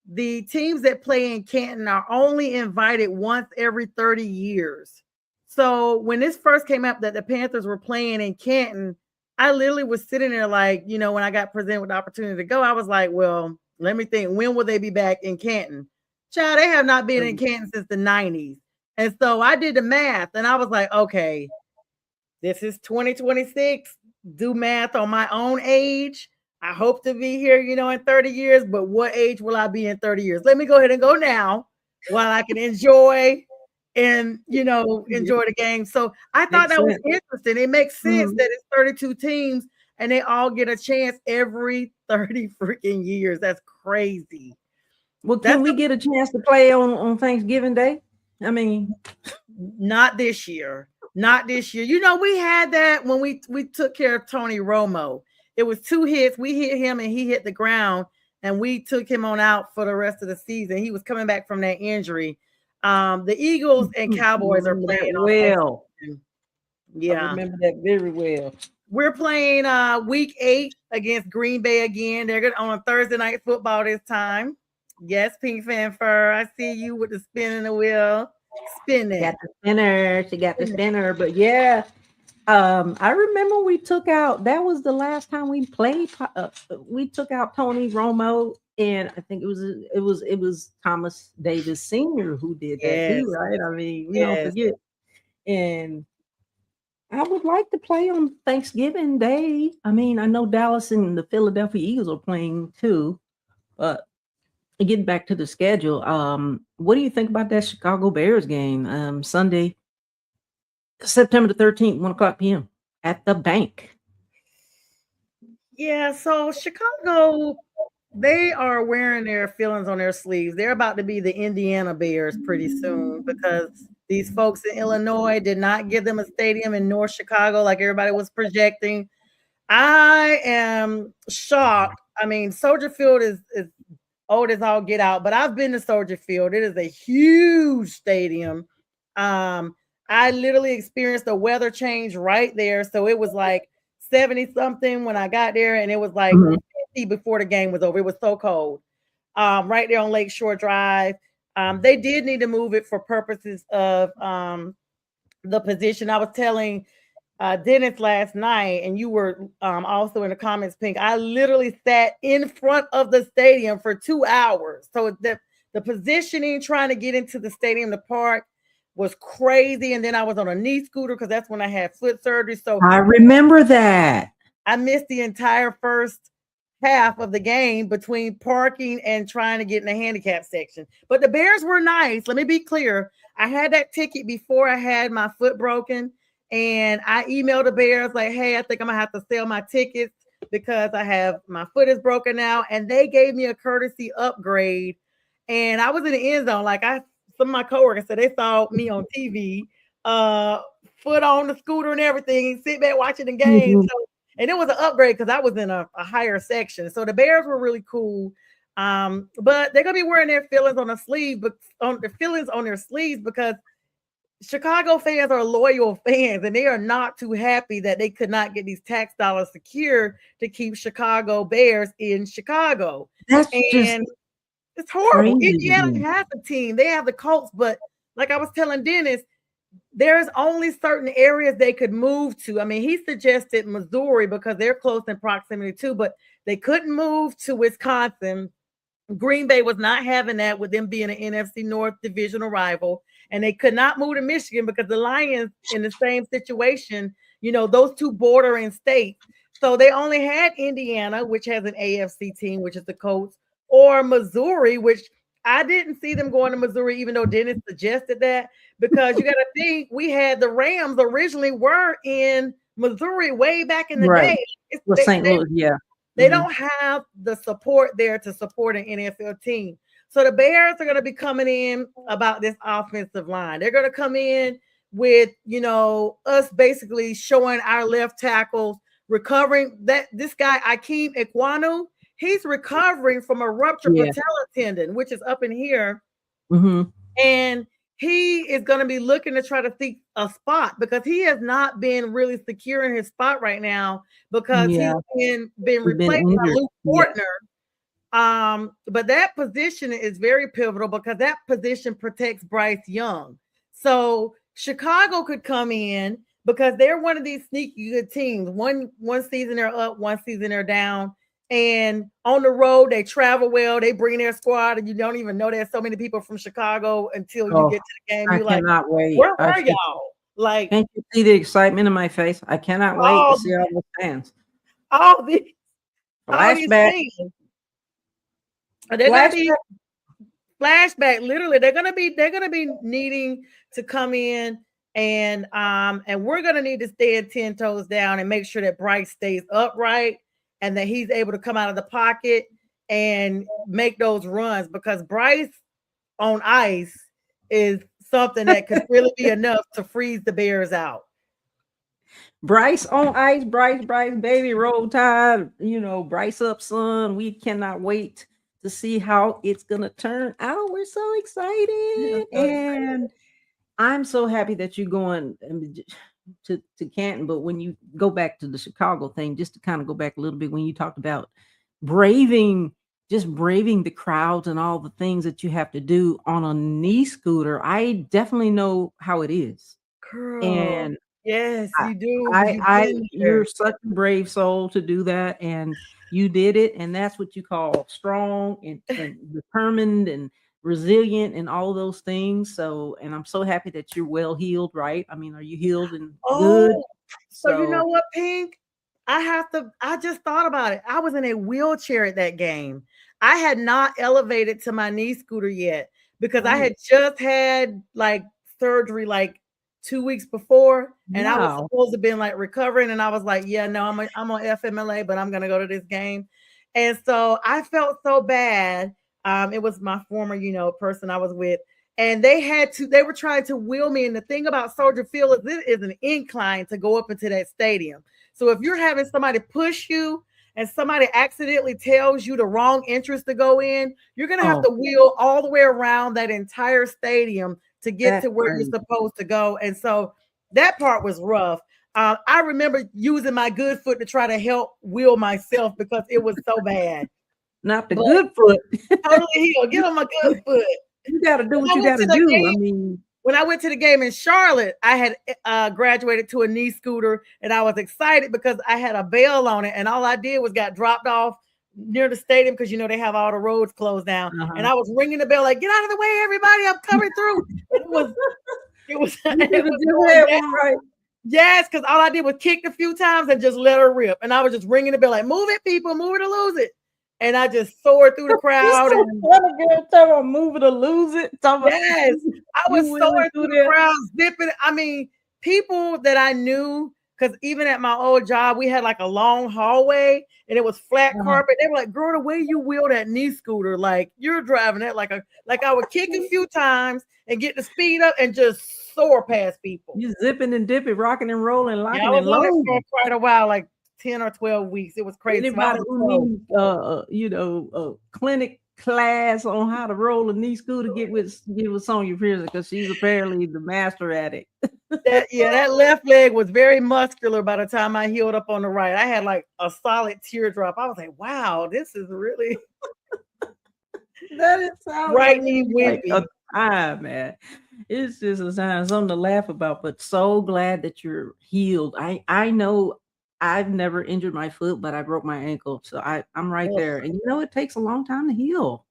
the teams that play in Canton are only invited once every 30 years. So when this first came up that the Panthers were playing in Canton, I literally was sitting there like, you know, when I got presented with the opportunity to go, I was like, well, let me think, when will they be back in Canton? Child, they have not been in Canton since the 90s. And so I did the math and I was like, okay, this is 2026. Do math on my own age. I hope to be here, you know, in 30 years, but what age will I be in 30 years? Let me go ahead and go now while I can enjoy and, you know, enjoy the game. So I thought that was interesting. It makes sense that it's 32 teams and they all get a chance every 30 freaking years. That's crazy. Well, can we get a chance to play on Thanksgiving Day? I mean, not this year. Not this year. You know, we had that when we took care of Tony Romo. It was 2 hits. We hit him and he hit the ground, and we took him on out for the rest of the season. He was coming back from that injury. The Eagles and Cowboys are playing well. Yeah, I remember that very well. We're playing week 8 against Green Bay again. They're going on Thursday night football this time. Yes, PinkFanFur. I see you with the spinning the wheel. Spinning. Got the spinner. She got the spinner. But yeah. I remember we took out, that was the last time we played. We took out Tony Romo, and I think it was Thomas Davis Sr. who did that too, right? I mean, we don't forget. And I would like to play on Thanksgiving Day. I mean, I know Dallas and the Philadelphia Eagles are playing too, but getting back to the schedule, what do you think about that Chicago Bears game? Sunday, September the 13th, 1 o'clock p.m. at the bank. Yeah, so Chicago, they are wearing their feelings on their sleeves. They're about to be the Indiana Bears pretty soon because these folks in Illinois did not give them a stadium in North Chicago like everybody was projecting. I am shocked. I mean, Soldier Field is old as all get out, but I've been to Soldier Field. It is a huge stadium. I literally experienced a weather change right there. So it was like 70 something when I got there, and it was like Mhm. 50 before the game was over. It was so cold. Right there on Lakeshore Drive. They did need to move it for purposes of the position. I was telling Dennis last night, and you were also in the comments, Pink. I literally sat in front of the stadium for 2 hours. So the positioning, trying to get into the stadium, the park was crazy. And then I was on a knee scooter because that's when I had foot surgery. So I remember that. I missed the entire first half of the game between parking and trying to get in the handicap section. But the Bears were nice. Let me be clear. I had that ticket before I had my foot broken. And I emailed the Bears like, hey, I think I'm gonna have to sell my tickets because I have my foot is broken now. And they gave me a courtesy upgrade. And I was in the end zone. Like some of my coworkers said they saw me on TV, uh, foot on the scooter and everything, sit back watching the game. Mhm. So and it was an upgrade because I was in a higher section. So the Bears were really cool. But they're gonna be wearing their feelings on the sleeve, but on their feelings on their sleeves because Chicago fans are loyal fans and they are not too happy that they could not get these tax dollars secured to keep Chicago Bears in Chicago. That's just And it's horrible. crazy to Indiana me. has a team, they have the Colts, but like I was telling Dennis, there's only certain areas they could move to. I mean, he suggested Missouri because they're close in proximity too, but they couldn't move to Wisconsin. Green Bay was not having that with them being an NFC North divisional rival, and they could not move to Michigan because the Lions in the same situation, those two bordering states. So they only had Indiana, which has an AFC team, which is the Colts, or Missouri, which I didn't see them going to Missouri, even though Dennis suggested that, because you got to think we had the Rams originally were in Missouri way back in the Right. day. Well, St. Louis, yeah. They Mhm. don't have the support there to support an NFL team. So the Bears are going to be coming in about this offensive line. They're going to come in with, us basically showing our left tackles recovering. That this guy, Akeem Ekwonu, he's recovering from a ruptured Yeah. patella tendon, which is up in here. Mhm. And he is going to be looking to try to seek a spot because he has not been really secure in his spot right now because he's Yeah. been We've been replaced by injured. Luke Yeah. Fortner. But that position is very pivotal because that position protects Bryce Young. So Chicago could come in because they're one of these sneaky good teams. One season they're up, one season they're down. And on the road, they travel well. They bring their squad, and you don't even know there's so many people from Chicago until you Oh, get to the game. I You're like, cannot wait. where are y'all? Like, Can't you see the excitement in my face? I cannot wait to all see all those fans. all these all these Flashback. things. They're gonna be Flashback. flashback. Literally, they're gonna be needing to come in and we're gonna need to stand 10 toes down and make sure that Bryce stays upright and that he's able to come out of the pocket and make those runs because Bryce on ice is something that could really be enough to freeze the Bears out. Bryce on ice, Bryce, baby, roll tide. Bryce up, son. We cannot wait to see how it's gonna turn out. We're so excited, and I'm so happy that you're going to Canton. But when you go back to the Chicago thing, just to kind of go back a little bit, when you talked about braving, just braving the crowds and all the things that you have to do on a knee scooter, I definitely know how it is, Girl, and yes, I you do because I you've I been you're there. such a brave soul to do that, and you did it, and that's what you call strong and determined and resilient and all those things. So, and I'm so happy that you're well healed, right? I mean, are you healed and good? Oh, so you know So, what, Pink? I just thought about it. I was in a wheelchair at that game. I had not elevated to my knee scooter yet because I oh, had just had like surgery like 2 weeks before, and I was wow. supposed to been like recovering, and I was like, yeah, no, I'm on FMLA, but I'm gonna go to this game. And so I felt so bad. It was my former, person I was with, and they were trying to wheel me. And the thing about Soldier Field is it is an incline to go up into that stadium. So if you're having somebody push you and somebody accidentally tells you the wrong entrance to go in, you're gonna have Oh, to wheel all the way around that entire stadium to get that's to where you're crazy. supposed to go. And so that part was rough. I remember using my good foot to try to help wheel myself because it was so bad. Not the But good foot. totally healed. Get on my good foot. You got to do When what I you went got to to the do. I game, mean, when I went to the game in Charlotte, I had graduated to a knee scooter, and I was excited because I had a bell on it, and all I did was got dropped off near the stadium because they have all the roads closed down, and uh-huh. I was ringing the bell like, "Get out of the way, everybody! I'm coming through." But it was You it should have was just going had down. one right. Yes, because all I did was kick a few times and just let her rip, and I was just ringing the bell like, "Move it, people, move it or lose it," and I just soared through the You crowd so and funny, girl. Talking about move it or lose it. Talking about yes, I you was wheeling soaring through through the there. crowd, zipping. I mean, people that I knew, because even at my old job, we had like a long hallway and it was flat Uh-huh. carpet. They were like, "Girl, the way you wheel that knee scooter, like you're driving it like I would kick a few times and get the speed up and just soar past people." You zipping and dipping, rocking and rolling, Yeah, I locking was and on it for loading. quite a while, like 10 or 12 weeks. It was crazy. So I Anybody was who so needs a clinic class on how to roll a knee scooter, get with Sonja Pearson because she's apparently the master at it. that left leg was very muscular by the time I healed up on the right. I had like a solid teardrop. I was like, wow, this is really That it sounds right like knee like a wimpy. time, man. It's just a time, something to laugh about, but so glad that you're healed. I know I've never injured my foot, but I broke my ankle. So I'm right Ugh. there. And it takes a long time to heal.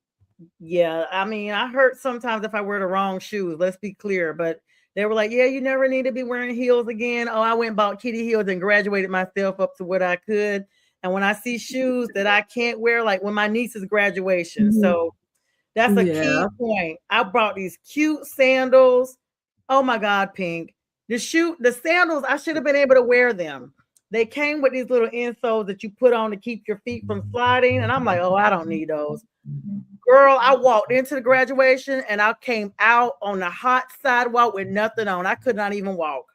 Yeah, I mean, I hurt sometimes if I wear the wrong shoes. Let's be clear, but they were like, "Yeah, you never need to be wearing heels again." Oh, I went and bought kitty heels and graduated myself up to what I could. And when I see shoes that I can't wear, like when my niece's graduation, Mhm. so that's a key Yeah. point. I brought these cute sandals. Oh my God, Pink. The sandals, I should have been able to wear them. They came with these little insoles that you put on to keep your feet from sliding. And I'm like, oh, I don't need those. Girl, I walked into the graduation and I came out on the hot sidewalk with nothing on. I could not even walk.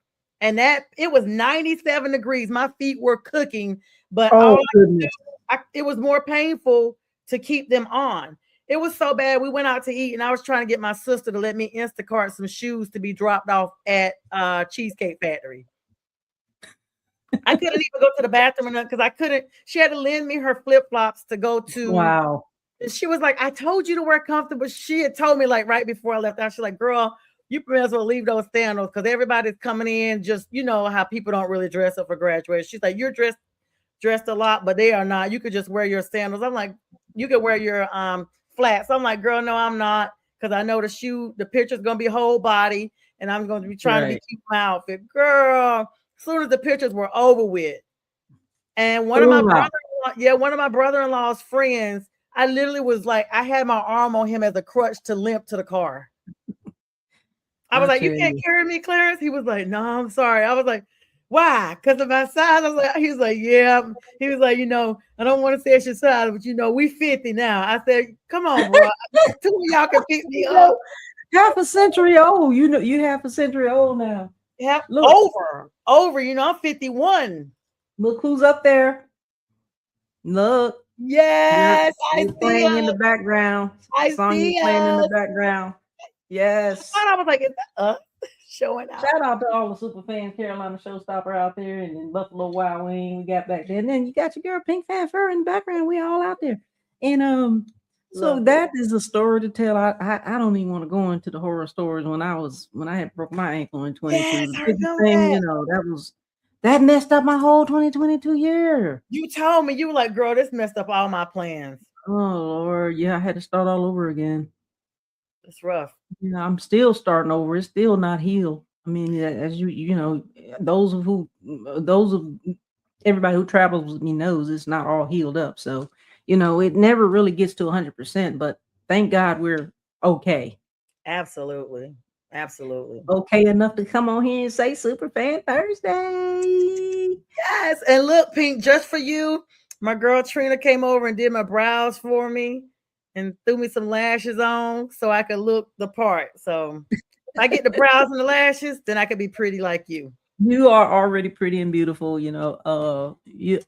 And that it was 97 degrees. My feet were cooking, but all Oh I could do, goodness. it was more painful to keep them on. It was so bad. We went out to eat, and I was trying to get my sister to let me Instacart some shoes to be dropped off at Cheesecake Factory. I couldn't even go to the bathroom because I couldn't. She had to lend me her flip flops to go to. Wow. And she was like, "I told you to wear comfortable." She had told me like right before I left out. She's like, "Girl, you may as well leave those sandals because everybody's coming in. Just how people don't really dress up for graduation." She's like, "You're dressed a lot, but they are not. You could just wear your sandals." I'm like, "You could wear your flats." I'm like, "Girl, no, I'm not, because I know the picture's gonna be whole body, and I'm going to be trying to be Right. cute in my outfit." Girl, as soon as the pictures were over with, and Wow. one of my brother-in-law's friends, I literally was like, I had my arm on him as a crutch to limp to the car. I was I like, "You tell can't you. carry me, Clarence?" He was like, "No, I'm sorry." I was like, "Why?" Because of my size. I was like, he was like, "Yeah." He was like, "I don't want to say it's your size, but we 50 now." I said, "Come on, bro. Two of y'all can pick me You up." know, half a century old. You half a century old now. Yeah, Look, over. I'm 51. look who's up there. Look. You're Yes, I you're see playing in him. the background. I Song see playing in the us. background. I Yes. thought I was like, "Is that us showing out?" Shout out to all the super fans, Carolina Showstopper out there, and then Buffalo Wild Wing we got back there. And then you got your girl PinkFanFur in the background. We all out there. And so Love it. that is a story to tell. I don't even want to go into the horror stories when I had broke my ankle in 22. Yes, The I biggest remember thing, that. that messed up my whole 2022 year. You told me, you were like, "Girl, this messed up all my plans." Oh Lord, yeah, I had to start all over again. It's rough. You know, I'm still starting over. It's still not healed. I mean, as you know, those of everybody who travels with me knows it's not all healed up. So, you know, it never really gets to 100%, but thank God we're okay. Absolutely. Absolutely. Okay enough to come on here and say Super Fan Thursday. Yes. And look, Pink, just for you, my girl Trina came over and did my brows for me and threw me some lashes on so I could look the part. So if I get the brows and the lashes, then I could be pretty like you. You are already pretty and beautiful, you know.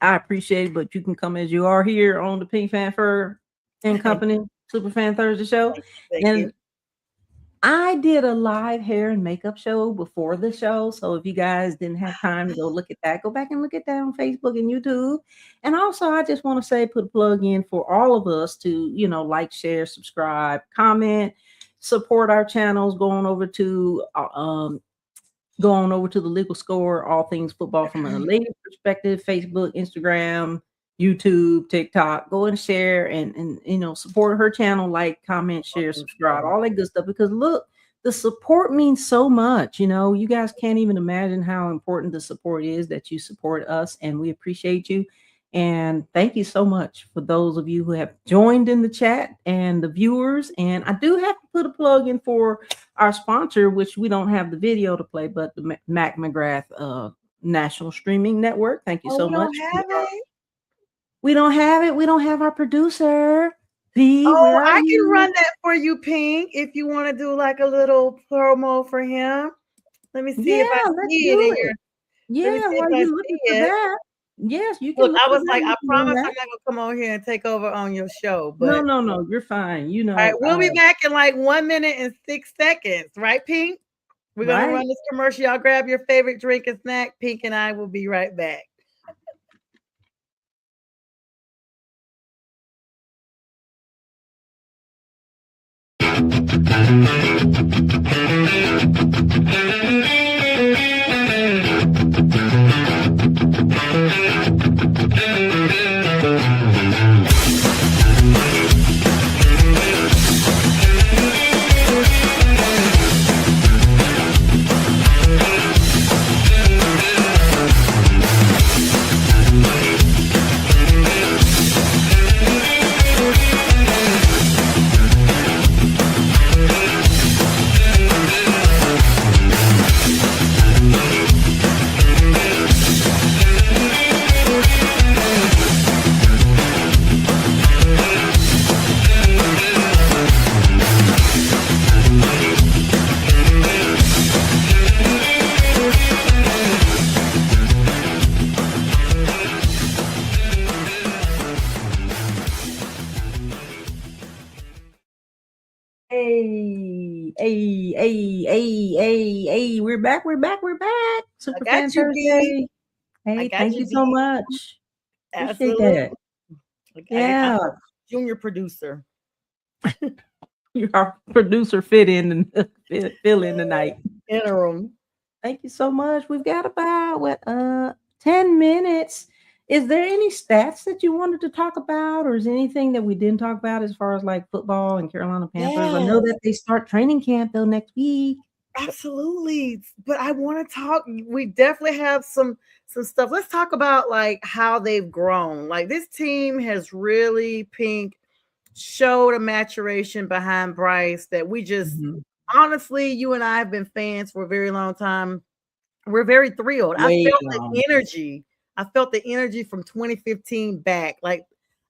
I appreciate it, but you can come as you are here on the PinkFanFur and Company Super Fan Thursday show. Thank And you. I did a live hair and makeup show before the show. So if you guys didn't have time to go look at that, go back and look at that on Facebook and YouTube. And also, I just want to say, put a plug in for all of us to, you know, like, share, subscribe, comment, support our channels, going over to the legal score, all things football from a lady perspective, Facebook, Instagram, YouTube, TikTok. Go and share and you know, support her channel, like, comment, share, subscribe, all that good stuff. Because look, the support means so much. You know, you guys can't even imagine how important the support is that you support us, and we appreciate you. And thank you so much for those of you who have joined in the chat and the viewers. And I do have to put a plug in for our sponsor, which we don't have the video to play, but the Mac McGrath National Streaming Network. Thank you so We much. don't have it. We don't have it. We don't have our producer. P, Oh, where are I can you? run that for you, Pink, if you want to do like a little promo for him. Let me see if I let's see it do in it. your. Let me Yeah, see if while I you're looking see for it. that. Yes, you can Look, look I for was that. like, You I can do promise I'm that. not gonna come on here and take over on your show. No, But no, you're fine. You all right, know, we'll be back in like 1 minute and 6 seconds, right, Pink? We're gonna right. run this commercial. Y'all grab your favorite drink and snack. Pink and I will be right back. Hey, we're back. Super got Fan you, Thursday. I Hey, got thank you, you so B. much. Appreciate Absolutely. that. I'm Yeah. a junior producer. You're our producer fill in tonight. Interim. Thank you so much. We've got about 10 minutes. Is there any stats that you wanted to talk about, or is there anything that we didn't talk about as far as like football and Carolina Panthers? I know that they start training camp though next week. Absolutely. But I want to talk. We definitely have some stuff. Let's talk about like how they've grown. Like this team has really, Pink, showed a maturation behind Bryce that we just honestly, you and I have been fans for a very long time. We're very thrilled. I felt the energy. I felt the energy from 2015 back. Like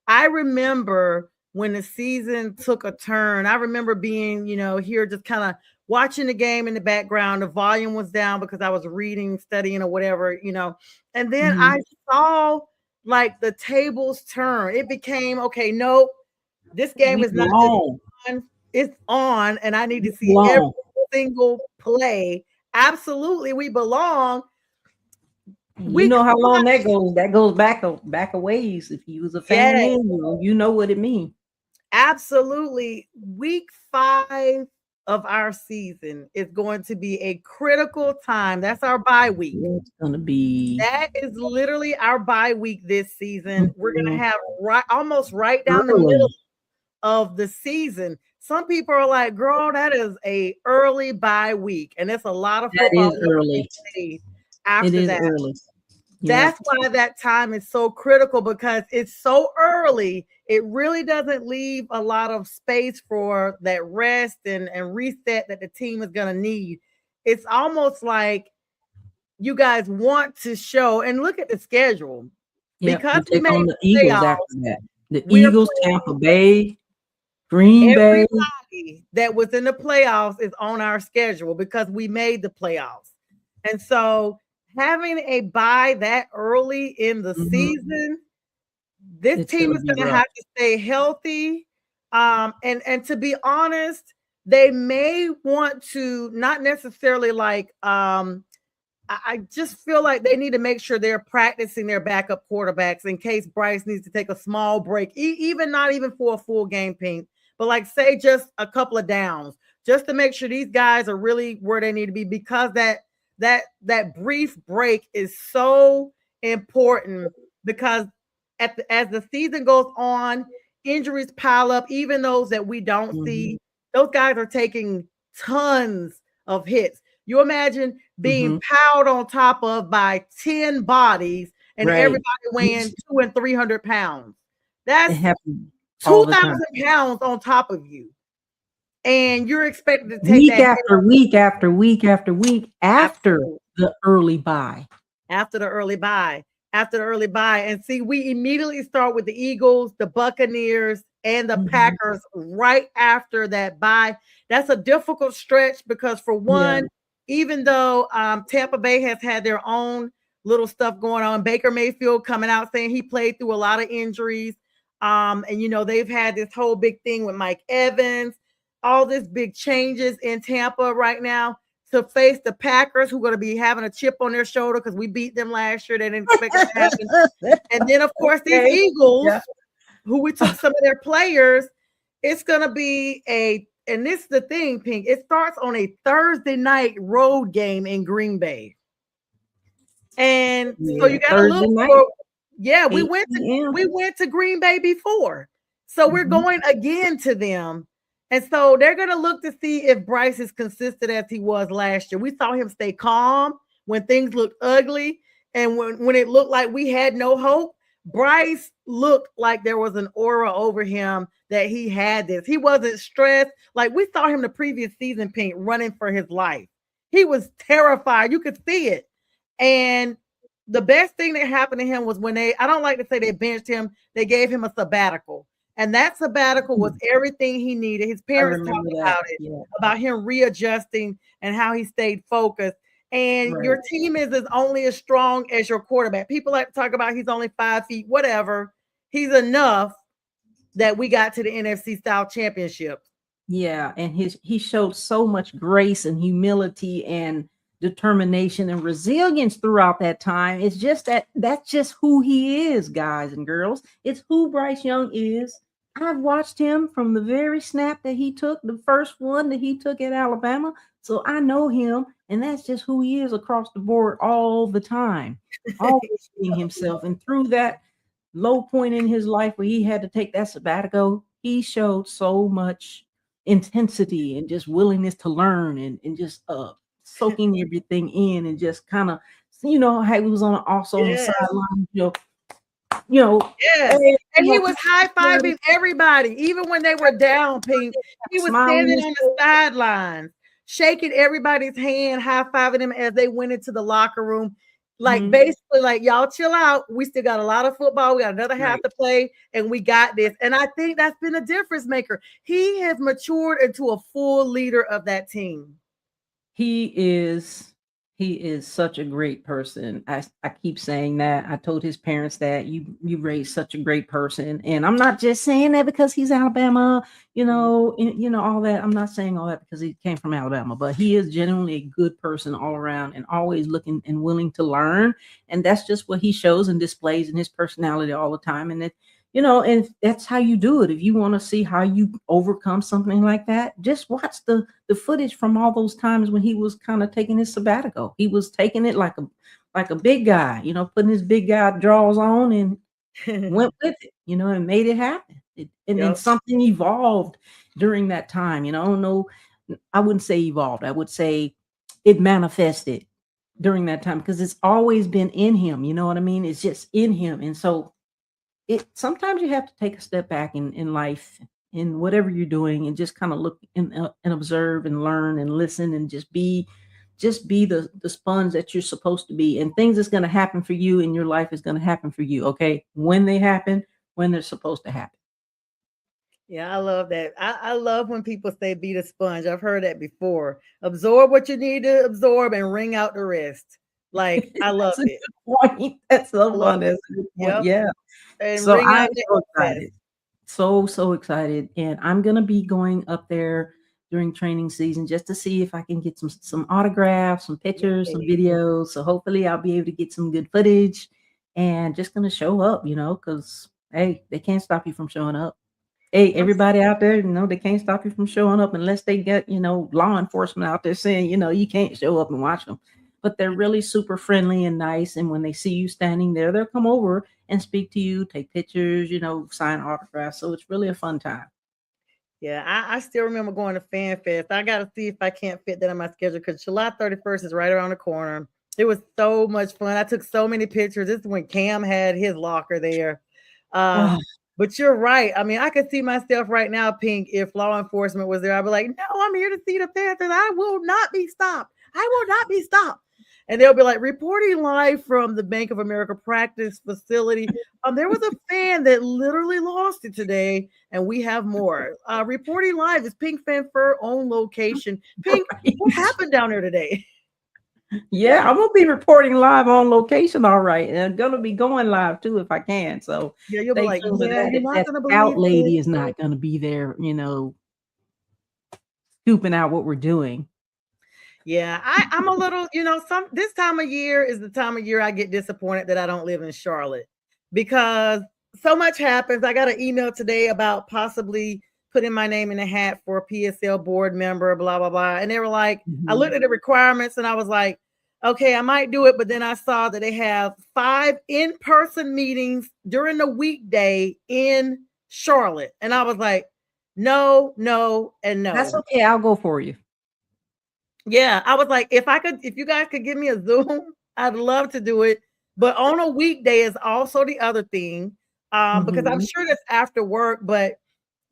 I remember when the season took a turn. I remember being, you know, here just kind of watching the game in the background. The volume was down because I was reading, studying, or whatever, you know. And then I saw like the tables turn. It became okay. Nope, this game is not just on, it's on, and I need to see every single play. Absolutely, we belong. You know how long that goes. That goes back a ways. If you was a fan, you know what it means. Absolutely. Week 5 of our season is going to be a critical time. That's our bye week. It's gonna be. That is literally our bye week this season. We're gonna have almost right down the middle of the season. Some people are like, girl, that is a early bye week. And it's a lot of That football is early. played It after is that. early. Yep. That's why that time is so critical, because it's so early. It really doesn't leave a lot of space for that rest and reset that the team is going to need. It's almost like you guys want to show, and look at the schedule. Yep. Because We we take made on the the Eagles playoffs, after that. The we're Eagles, playing Tampa Bay, Green Bay. everybody that was in the playoffs is on our schedule because we made the playoffs. And so having a bye that early in the Mhm. season, this It's team gonna is be going to rough. have to stay healthy. And to be honest, they may want to not necessarily like I just feel like they need to make sure they're practicing their backup quarterbacks in case Bryce needs to take a small break, even not even for a full game, Pink, but like say just a couple of downs, just to make sure these guys are really where they need to be, because that brief break is so important. Because as the season goes on, injuries pile up, even those that we don't Mhm. see. Those guys are taking tons of hits. You imagine being Mhm. piled on top of by 10 bodies and Right. everybody weighing It's 200 and 300 pounds. it That's happens all the 2,000 time. pounds on top of you. And you're expected to take Week that hit after week after week after week after absolutely the early bye. after the early bye. After the early bye. And see, we immediately start with the Eagles, the Buccaneers, and the Mhm. Packers right after that bye. That's a difficult stretch because, for Yeah. one, even though Tampa Bay has had their own little stuff going on, Baker Mayfield coming out saying he played through a lot of injuries. And, they've had this whole big thing with Mike Evans, all this big changes in Tampa right now to face the Packers, who are going to be having a chip on their shoulder because we beat them last year. They didn't expect it to happen. And then, of course, these Okay. Eagles, Yeah. who we took some of their players, it's going to be and this is the thing, Pink, it starts on a Thursday night road game in Green Bay. And so Yeah. you got to Thursday look night, for, yeah, 8 p.m. we went to Green Bay before. So we're Mhm. going again to them. And so they're going to look to see if Bryce is consistent as he was last year. We saw him stay calm when things looked ugly. And when it looked like we had no hope, Bryce looked like there was an aura over him that he had this. He wasn't stressed. Like we saw him the previous season, Pink, running for his life. He was terrified. You could see it. And the best thing that happened to him was when I don't like to say they benched him, they gave him a sabbatical. And that sabbatical was everything he needed. His I parents remember talked that. about it, Yeah. about him readjusting and how he stayed focused. And Right. your team is only as strong as your quarterback. People like to talk about he's only 5 feet, whatever. He's enough that we got to the NFC South Championship. Yeah, and he showed so much grace and humility and determination and resilience throughout that time. It's just that's just who he is, guys and girls. It's who Bryce Young is. I've watched him from the very snap that he took, the first one that he took at Alabama. So I know him, and that's just who he is across the board all the time. Always being himself. And through that low point in his life where he had to take that sabbatical, he showed so much intensity and just willingness to learn and just soaking everything in and just kind of how he was also on the Yes. sideline, you know, Yes. hey, And he was high-fiving everybody, even when they were down, Pink. He was smiling standing his on the sidelines, shaking everybody's hand, high-fiving them as they went into the locker room. Like Mhm. basically, like, y'all chill out. We still got a lot of football. We got another half Right. to play, and we got this. And I think that's been a difference maker. He has matured into a full leader of that team. He is he is such a great person. I keep saying that. I told his parents that you raised such a great person, and I'm not just saying that because he's Alabama, all that. I'm not saying all that because he came from Alabama, but he is genuinely a good person all around and always looking and willing to learn, and that's just what he shows and displays in his personality all the time. And and that's how you do it. If you want to see how you overcome something like that, just watch the footage from all those times when he was kind of taking his sabbatical. He was taking it like a big guy, putting his big guy draws on and went with it, and made it happen. And Yep. something evolved during that time. You know, no, I wouldn't say evolved. I would say it manifested during that time because it's always been in him. You know what I mean? It's just in him. And so it sometimes you have to take a step back in life in whatever you're doing and just kind of look and observe and learn and listen and just be the sponge that you're supposed to be, and things is going to happen for you in your life is going to happen for you, okay, when they happen, when they're supposed to happen. Yeah, I love that. I love when people say be the sponge. I've heard that before. Absorb what you need to absorb and wring out the rest. Like, I love That's a it. good point. That's so I love fun. it. That's a good point. Yep. Yeah. And So wring I'm out the so excess. excited. So excited. And I'm gonna be going up there during training season just to see if I can get some autographs, some pictures, some Yay. videos. So hopefully I'll be able to get some good footage and just gonna show up, because hey, they can't stop you from showing up. Hey, I'm everybody out there, they can't stop you from showing up unless they get, law enforcement out there saying, you can't show up and watch them. But they're really super friendly and nice. And when they see you standing there, they'll come over and speak to you, take pictures, sign autographs. So it's really a fun time. Yeah, I still remember going to Fan Fest. I got to see if I can't fit that in my schedule because July 31st is right around the corner. It was so much fun. I took so many pictures. This is when Cam had his locker there. Oh, But you're right. I mean, I could see myself right now, Pink, if law enforcement was there. I'd be like, no, I'm here to see the Panthers. I will not be stopped. I will not be stopped. And they'll be like, reporting live from the Bank of America practice facility. There was a fan that literally lost it today, and we have more. Reporting live is PinkFanFur on location. Pink, what right. happened down there today? Yeah, I'm gonna be reporting live on location, all right. And I'm gonna be going live too if I can. So Yeah, you'll be stay like, tuned for yeah, that. you're If not that gonna scout believe this. lady is not gonna be there, scooping out what we're doing. Yeah, I'm a little, some this time of year is the time of year I get disappointed that I don't live in Charlotte because so much happens. I got an email today about possibly putting my name in a hat for a PSL board member, blah, blah, blah. And they were like, I looked Mhm. at the requirements and I was like, okay, I might do it. But then I saw that they have 5 in-person meetings during the weekday in Charlotte. And I was like, no, no, and That's no. okay. I'll go for you. Yeah, I was like, if you guys could give me a Zoom, I'd love to do it. But on a weekday is also the other thing, because I'm Mhm. sure that's after work, but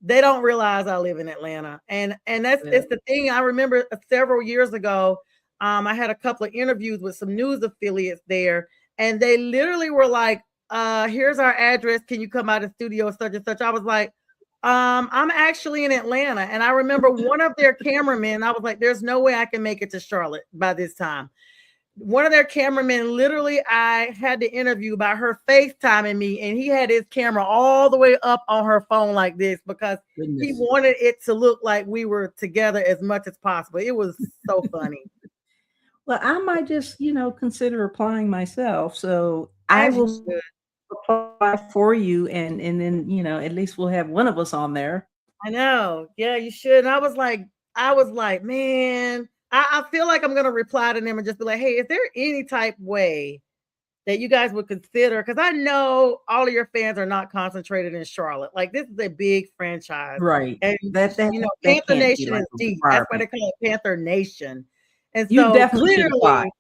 they don't realize I live in Atlanta, and that's Yeah. it's the thing. I remember several years ago, I had a couple of interviews with some news affiliates there, and they literally were like, "Here's our address. Can you come out of studio such and such?" I was like, I'm actually in Atlanta. And I remember one of their cameramen, I was like, there's no way I can make it to Charlotte by this time. One of their cameramen, literally, I had to interview by her FaceTiming me, and he had his camera all the way up on her phone like this because he Goodness. wanted it to look like we were together as much as possible. It was so funny. Well, I might just, consider applying myself. So I As you will should. apply for you, and then, at least we'll have one of us on there. I know. Yeah, you should. And I was like, man, I feel like I'm gonna reply to them and just be like, hey, is there any type way that you guys would consider? Because I know all of your fans are not concentrated in Charlotte. Like this is a big franchise. Right. And That Panther can't be Nation like is a deep. That's why requirement. they call it Panther Nation. And You so definitely should apply. clearly,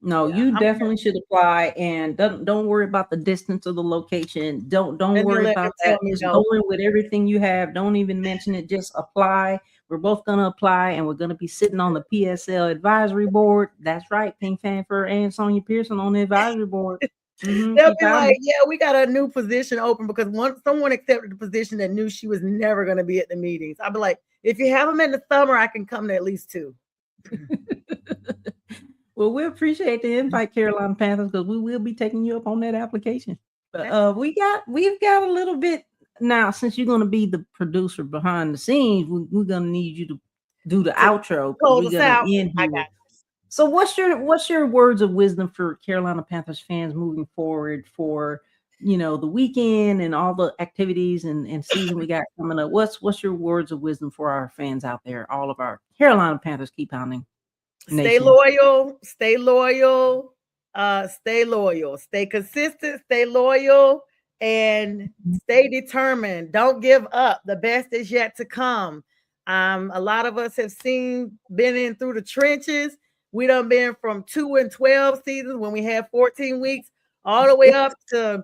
No, yeah, you definitely should apply, and don't worry about the distance of the location. Don't and then worry let them about tell that. me Just no. go in with everything you have. Don't even mention it. Just apply. We're both gonna apply, and we're gonna be sitting on the PSL advisory board. That's right, Pink Fanfur and Sonja Pearson on the advisory board. They'll Keep be out. like, yeah, we got a new position open because once someone accepted the position that knew she was never going to be at the meetings. I'll be like, if you have them in the summer, I can come to at least 2. Well, we appreciate the invite, Carolina Panthers, because we will be taking you up on that application. But we've got a little bit now, since you're gonna be the producer behind the scenes, we're gonna need you to do the To outro because close we're us gonna out, end I here. got So what's your words of wisdom for Carolina Panthers fans moving forward for the weekend and all the activities and season we got coming up? What's your words of wisdom for our fans out there, all of our Carolina Panthers keep pounding stay nation? loyal, stay loyal, stay loyal, stay consistent, stay loyal, and stay determined. Don't give up. The best is yet to come. A lot of us have been in through the trenches. We done been from 2 and 12 seasons when we had 14 weeks all the way up to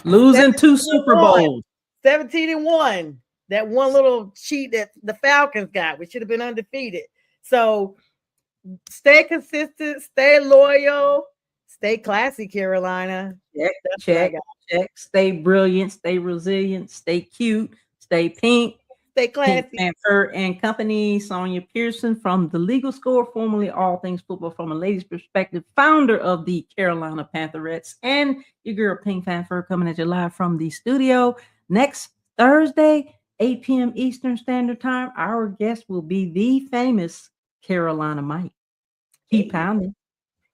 losing 2 Super Bowls. 17-1. That one little cheat that the Falcons got. We should have been undefeated. So stay consistent, stay loyal, stay classy, Carolina. Check. Stay brilliant, stay resilient, stay cute, stay pink. Stay classy. PinkFanFur and Company. Sonja Pearson from The Legal Score, formerly All Things Football from a Lady's Perspective, founder of the Carolina Pantherettes, and your girl PinkFanFur coming at you live from the studio. Next Thursday, 8 p.m. Eastern Standard Time, our guest will be the famous Carolina Mike. Keep pounding.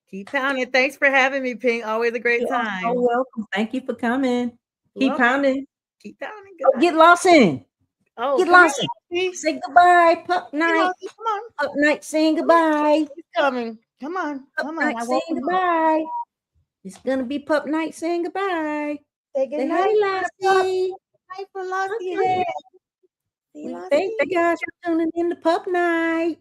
Keep pounding. Thanks for having me, Pink. Always a great time. You're welcome. Thank you for coming. Keep pounding. Keep pounding. Oh, get lost in. Oh, get lost in. Say goodbye. Pup night. Come on. Pup night saying goodbye. He's coming. Come on. Pup night saying goodbye. It's gonna be pup night saying goodbye. Say good night, Lassie. Night for Lassie. Thank you guys for tuning in to Pup Night.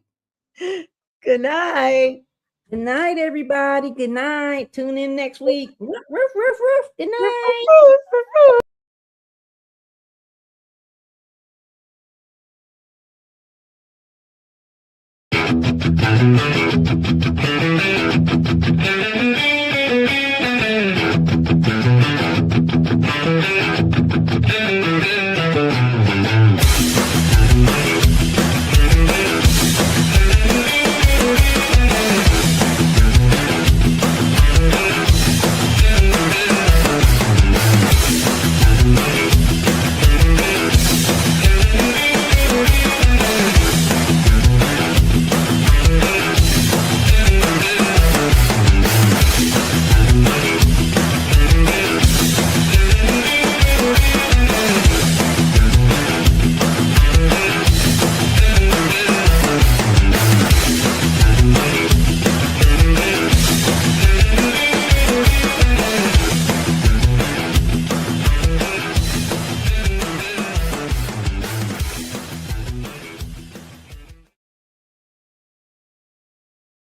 Good night. Good night, everybody. Good night. Tune in next week. Roof, roof, roof, roof. Good night.